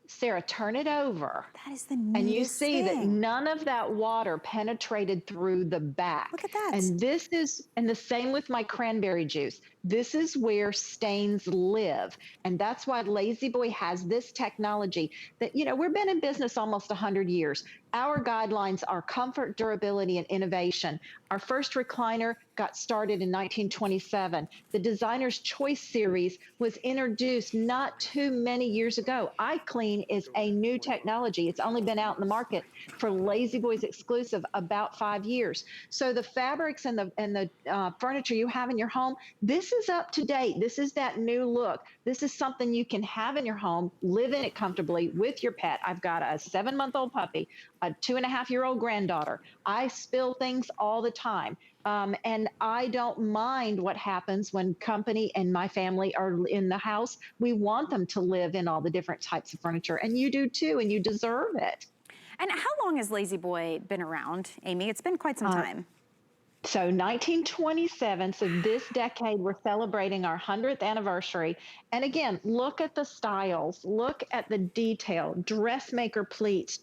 Sarah, turn it over. That is the neatest And you see thing. that none of that water penetrated through the back. Look at that. And this is, and the same with my cranberry juice. This is where stains live. And that's why Lazy Boy has this technology that, you know, we've been in business almost 100 years. Our guidelines are comfort, durability, and innovation. Our first recliner got started in 1927. The Designer's Choice series was introduced not too many years ago. iClean is a new technology. It's only been out in the market for Lazy Boys exclusive about 5 years. So the fabrics and the furniture you have in your home, this is up to date. This is that new look. This is something you can have in your home, live in it comfortably with your pet. I've got a 7-month-old puppy, a 2.5-year-old granddaughter. I spill things all the time. And I don't mind what happens when company and my family are in the house. We want them to live in all the different types of furniture, and you do too, and you deserve it. And how long has Lazy Boy been around, Amy? It's been quite some time. So 1927, so this decade, we're celebrating our 100th anniversary. And again, look at the styles, look at the detail, dressmaker pleats,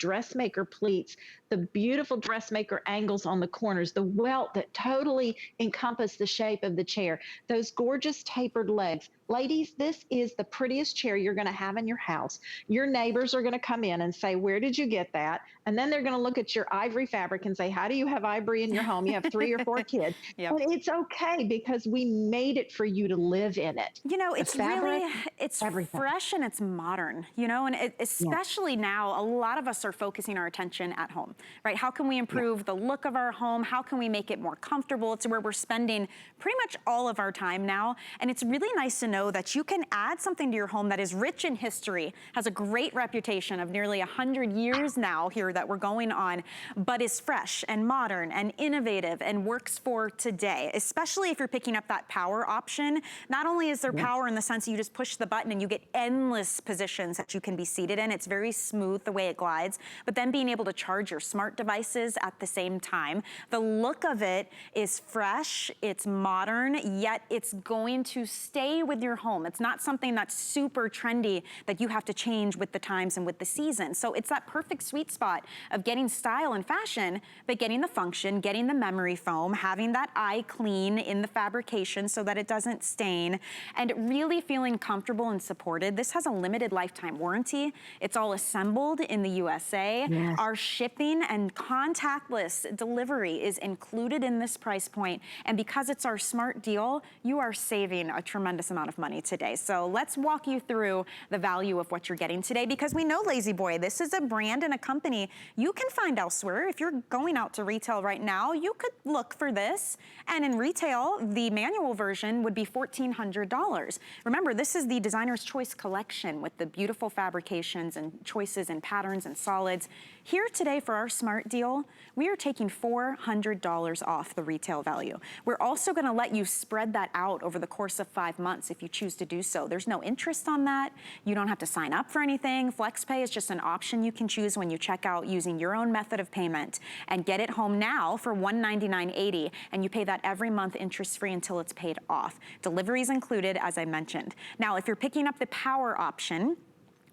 the beautiful dressmaker angles on the corners, the welt that totally encompass the shape of the chair, those gorgeous tapered legs. Ladies, this is the prettiest chair you're going to have in your house. Your neighbors are going to come in and say, where did you get that? And then they're going to look at your ivory fabric and say, how do you have ivory in your home? You have 3 or 4 kids. Yep. And it's okay because we made it for you to live in it. You know, it's fabric, really, it's everything. fresh and it's modern, you know, and especially now, a lot of us are focusing our attention at home, right? How can we improve the look of our home? How can we make it more comfortable? It's where we're spending pretty much all of our time now. And it's really nice to know that you can add something to your home that is rich in history, has a great reputation of nearly 100 years now here that we're going on, but is fresh and modern and innovative and works for today, especially if you're picking up that power option. Not only is there power in the sense that you just push the button and you get endless positions that you can be seated in. It's very smooth the way it glides, but then being able to charge your smart devices at the same time. The look of it is fresh, it's modern, yet it's going to stay with your home. It's not something that's super trendy that you have to change with the times and with the season. So it's that perfect sweet spot of getting style and fashion, but getting the function, getting the memory foam, having that iClean in the fabrication so that it doesn't stain, and really feeling comfortable and supported. This has a limited lifetime warranty. It's all assembled in the USA. Yes. Our shipping and contactless delivery is included in this price point. And because it's our smart deal, you are saving a tremendous amount of money today. So let's walk you through the value of what you're getting today, because we know Lazy Boy, this is a brand and a company you can find elsewhere. If you're going out to retail right now, you could look for this. And in retail, the manual version would be $1,400. Remember, this is the Designer's Choice collection with the beautiful fabrications and choices and patterns and solids. Here today for our smart deal, we are taking $400 off the retail value. We're also going to let you spread that out over the course of 5 months if you choose to do so. There's no interest on that. You don't have to sign up for anything. FlexPay is just an option you can choose when you check out using your own method of payment, and get it home now for $199.80, and you pay that every month interest-free until it's paid off. Delivery is included, as I mentioned. Now, if you're picking up the power option,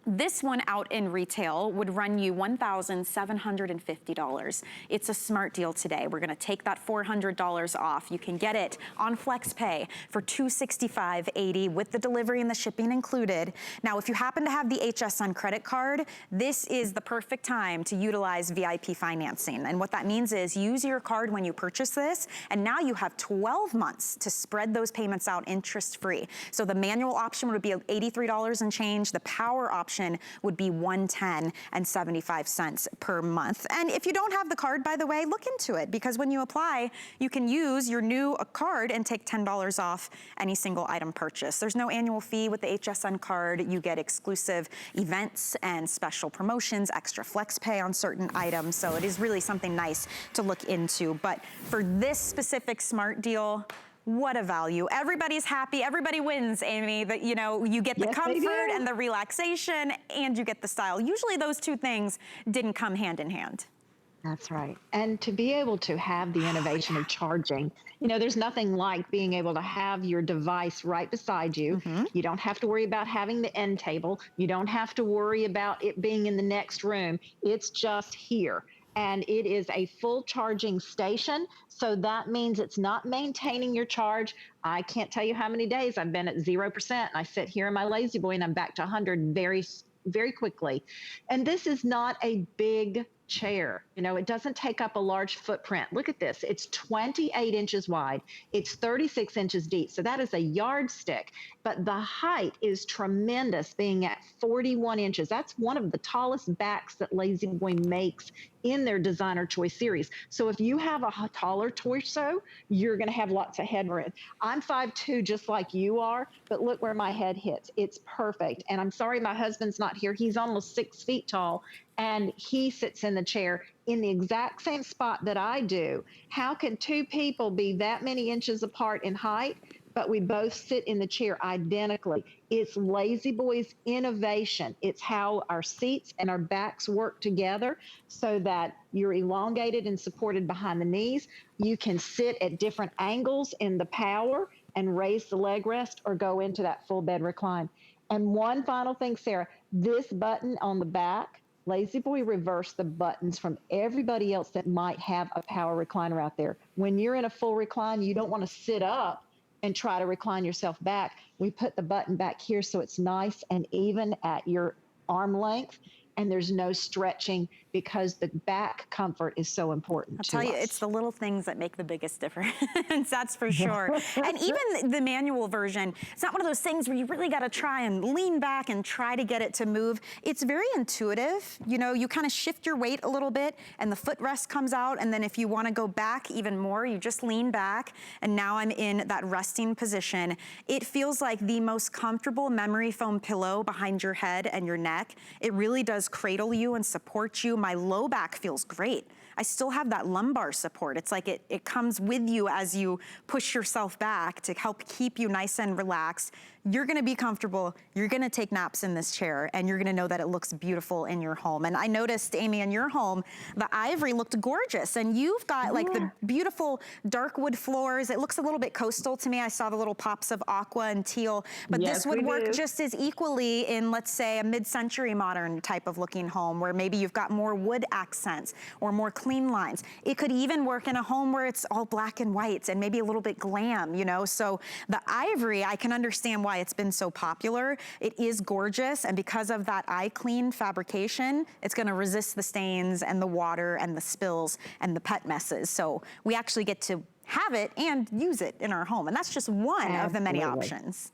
This one out in retail would run you $1,750. It's a smart deal today. We're gonna take that $400 off. You can get it on FlexPay for $265.80 with the delivery and the shipping included. Now, if you happen to have the HSN credit card, this is the perfect time to utilize VIP financing. And what that means is use your card when you purchase this, and now you have 12 months to spread those payments out interest-free. So the manual option would be $83 and change. The power option would be $110.75 per month. And if you don't have the card, by the way, look into it, because when you apply, you can use your new card and take $10 off any single item purchase. There's no annual fee with the HSN card. You get exclusive events and special promotions, extra flex pay on certain items. So it is really something nice to look into. But for this specific smart deal, what a value. Everybody's happy, everybody wins, Amy. That, you know, you get the comfort and the relaxation, and you get the style. Usually those two things didn't come hand in hand. That's right. And to be able to have the innovation of charging, you know, there's nothing like being able to have your device right beside you. You don't have to worry about having the end table. You don't have to worry about it being in the next room. It's just here. And it is a full charging station. So that means it's not maintaining your charge. I can't tell you how many days I've been at 0%. And I sit here in my Lazy Boy and I'm back to 100 very, very quickly. And this is not a big chair. You know, it doesn't take up a large footprint. Look at this. It's 28 inches wide. It's 36 inches deep. So that is a yardstick. But the height is tremendous, being at 41 inches. That's one of the tallest backs that Lazy Boy makes in their designer choice series. So if you have a taller torso, you're going to have lots of headroom. I'm 5'2", just like you are, but look where my head hits. It's perfect. And I'm sorry my husband's not here. He's almost 6 feet tall, and he sits in the chair in the exact same spot that I do. How can two people be that many inches apart in height, but we both sit in the chair identically? It's Lazy Boy's innovation. It's how our seats and our backs work together so that you're elongated and supported behind the knees. You can sit at different angles in the power and raise the leg rest or go into that full bed recline. And one final thing, Sarah, this button on the back, Lazy Boy reversed the buttons from everybody else that might have a power recliner out there. When you're in a full recline, you don't want to sit up and try to recline yourself back. We put the button back here so it's nice and even at your arm length, and there's no stretching because the back comfort is so important to us. I'll tell you, it's the little things that make the biggest difference, that's for sure. And even the manual version, it's not one of those things where you really got to try and lean back and try to get it to move. It's very intuitive. You know, you kind of shift your weight a little bit and the footrest comes out, and then if you want to go back even more, you just lean back, and now I'm in that resting position. It feels like the most comfortable memory foam pillow behind your head and your neck. It really does cradle you and support you. My low back feels great. I still have that lumbar support. It's like it comes with you as you push yourself back to help keep you nice and relaxed. You're gonna be comfortable, you're gonna take naps in this chair, and you're gonna know that it looks beautiful in your home. And I noticed, Amy, in your home, the ivory looked gorgeous, and you've got like the beautiful dark wood floors. It looks a little bit coastal to me. I saw the little pops of aqua and teal, but this would work just as equally in, let's say, a mid-century modern type of looking home where maybe you've got more wood accents or more clean lines. It could even work in a home where it's all black and whites and maybe a little bit glam, you know? So the ivory, I can understand why it's been so popular. It is gorgeous, and because of that eye-clean fabrication, it's gonna resist the stains and the water and the spills and the pet messes. So we actually get to have it and use it in our home, and that's just one of the many options.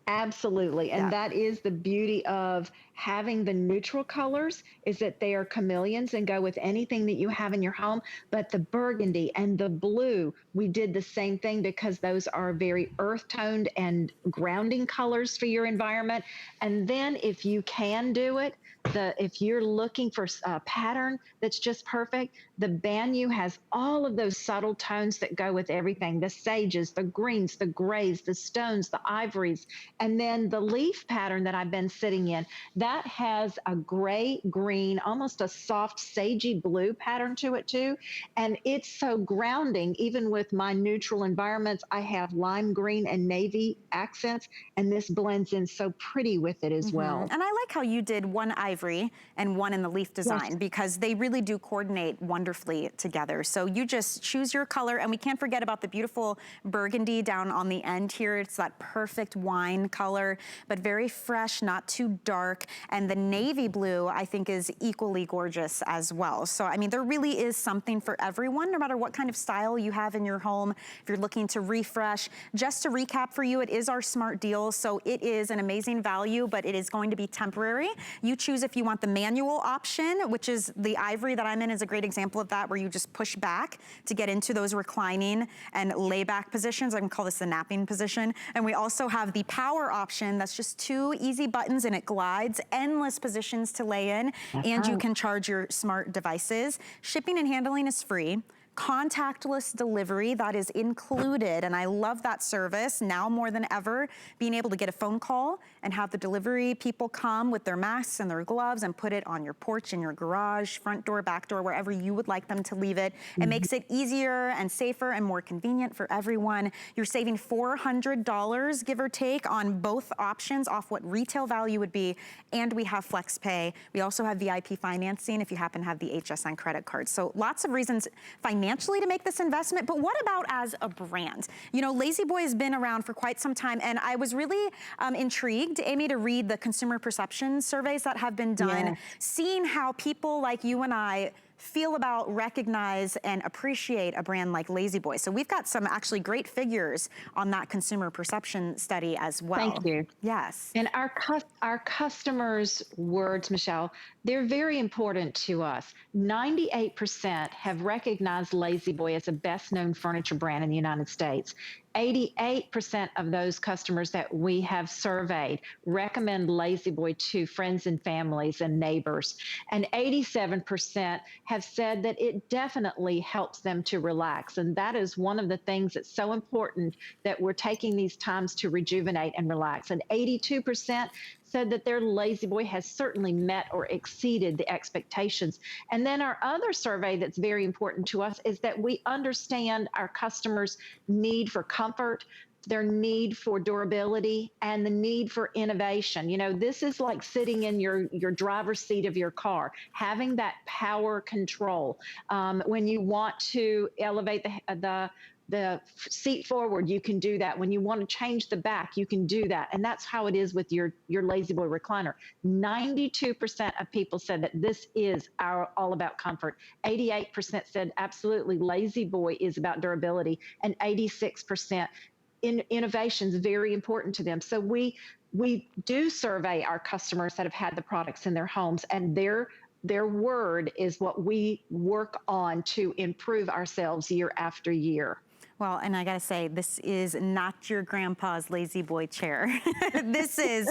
Absolutely. And that is the beauty of having the neutral colors, is that they are chameleons and go with anything that you have in your home. But the burgundy and the blue, we did the same thing because those are very earth toned and grounding colors for your environment. And then if you can do it, if you're looking for a pattern that's just perfect, the Banyu has all of those subtle tones that go with everything, the sages, the greens, the grays, the stones, the ivories. And then the leaf pattern that I've been sitting in, that has a gray, green, almost a soft sagey blue pattern to it too. And it's so grounding. Even with my neutral environments, I have lime green and navy accents, and this blends in so pretty with it as well. And I like how you did one ivory and one in the leaf design, because they really do coordinate wonderfully together. So you just choose your color, and we can't forget about the beautiful burgundy down on the end here. It's that perfect wine color, but very fresh, not too dark. And the navy blue, I think, is equally gorgeous as well. So, I mean, there really is something for everyone, no matter what kind of style you have in your home. If you're looking to refresh, just to recap for you, it is our smart deal. So it is an amazing value, but it is going to be temporary. You choose if you want the manual option, which is the ivory that I'm in is a great example of that, where you just push back to get into those reclining and layback positions. I can call this the napping position. And we also have the power option. That's just 2 easy buttons, and it glides endless positions to lay in. And you can charge your smart devices. Shipping and handling is free. Contactless delivery, that is included, and I love that service now more than ever. Being able to get a phone call and have the delivery people come with their masks and their gloves and put it on your porch, in your garage, front door, back door, wherever you would like them to leave it. It makes it easier and safer and more convenient for everyone. You're saving $400, give or take, on both options off what retail value would be, and we have flex pay. We also have VIP financing if you happen to have the HSN credit card. So lots of reasons financially to make this investment, but what about as a brand? You know, La-Z-Boy has been around for quite some time, and I was really intrigued, Amy, to read the consumer perception surveys that have been done, seeing how people like you and I feel about, recognize, and appreciate a brand like La-Z-Boy. So we've got some actually great figures on that consumer perception study as well. Thank you. Yes. And our customers' words, Michelle, they're very important to us. 98% have recognized La-Z-Boy as the best-known furniture brand in the United States. 88% of those customers that we have surveyed recommend La-Z-Boy to friends and families and neighbors. And 87% have said that it definitely helps them to relax. And that is one of the things that's so important, that we're taking these times to rejuvenate and relax. And 82% said that their La-Z-Boy has certainly met or exceeded the expectations. And then our other survey that's very important to us is that we understand our customers' need for comfort, their need for durability, and the need for innovation. You know, this is like sitting in your driver's seat of your car, having that power control. When you want to elevate the seat forward, you can do that. When you want to change the back, you can do that. And that's how it is with your La-Z-Boy recliner. 92% of people said that this is all about comfort. 88% said absolutely La-Z-Boy is about durability. And 86% innovation is very important to them. So we do survey our customers that have had the products in their homes, and their word is what we work on to improve ourselves year after year. Well, and I gotta say, this is not your grandpa's La-Z-Boy chair. This is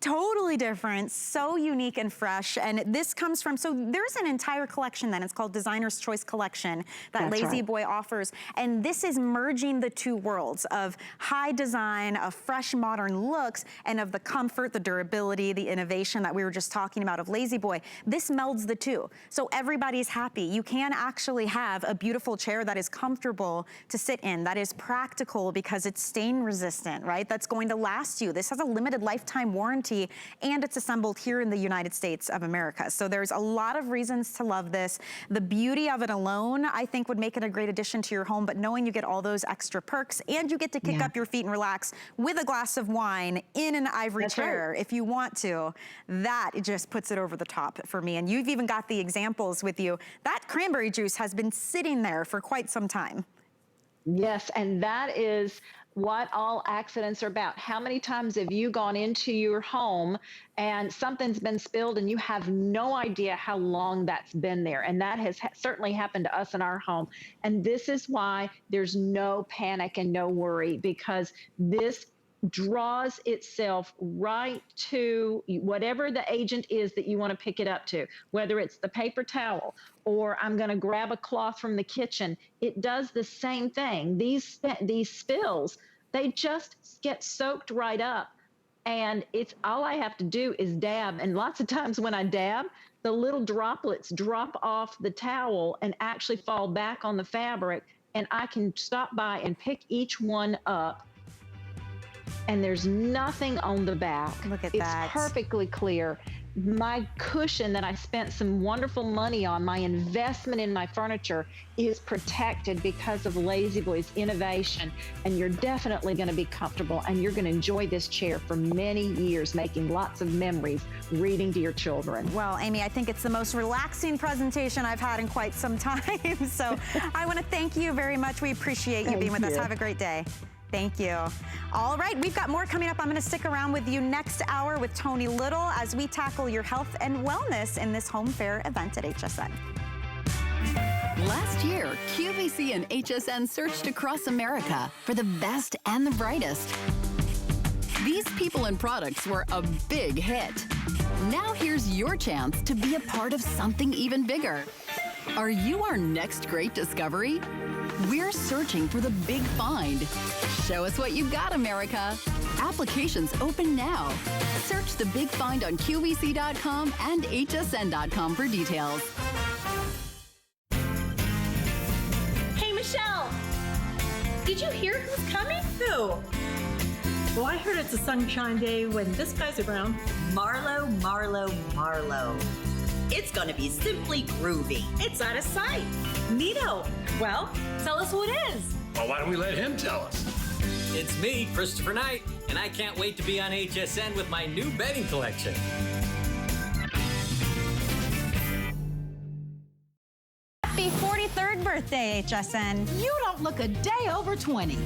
totally different, so unique and fresh. And this comes from, so there's an entire collection then, it's called Designer's Choice Collection that La-Z-Boy offers. And this is merging the two worlds of high design, of fresh modern looks, and of the comfort, the durability, the innovation that we were just talking about of La-Z-Boy. This melds the two. So everybody's happy. You can actually have a beautiful chair that is comfortable to sit in, that is practical because it's stain resistant, right? That's going to last you. This has a limited lifetime warranty, and it's assembled here in the United States of America. So there's a lot of reasons to love this. The beauty of it alone, I think, would make it a great addition to your home, but knowing you get all those extra perks, and you get to kick up your feet and relax with a glass of wine in an ivory chair if you want to, that just puts it over the top for me. And you've even got the examples with you. That cranberry juice has been sitting there for quite some time. Yes, and that is what all accidents are about. How many times have you gone into your home and something's been spilled and you have no idea how long that's been there? And that has certainly happened to us in our home. And this is why there's no panic and no worry, because this draws itself right to whatever the agent is that you want to pick it up to, whether it's the paper towel or I'm going to grab a cloth from the kitchen. It does the same thing. These spills, they just get soaked right up. And it's all I have to do is dab. And lots of times when I dab, the little droplets drop off the towel and actually fall back on the fabric. And I can stop by and pick each one up. And there's nothing on the back. Look at that. It's perfectly clear. My cushion that I spent some wonderful money on, my investment in my furniture, is protected because of La-Z-Boy's innovation. And you're definitely going to be comfortable, and you're going to enjoy this chair for many years, making lots of memories reading to your children. Well, Amy, I think it's the most relaxing presentation I've had in quite some time. So I want to thank you very much. We appreciate you being with us. Have a great day. Thank you. All right, we've got more coming up. I'm going to stick around with you next hour with Tony Little as we tackle your health and wellness in this home fair event at HSN. Last year, QVC and HSN searched across America for the best and the brightest. These people and products were a big hit. Now here's your chance to be a part of something even bigger. Are you our next great discovery? We're searching for the big find. Show us what you got, America. Applications open now. Search the big find on QVC.com and HSN.com for details. Hey, Michelle, did you hear who's coming? Who? Well, I heard it's a sunshine day when this guy's around. Marlo, Marlo, Marlo. It's gonna be simply groovy. It's out of sight. Neato. Well, tell us who it is. Well, why don't we let him tell us? It's me, Christopher Knight, and I can't wait to be on HSN with my new bedding collection. Happy 43rd birthday, HSN. You don't look a day over 20.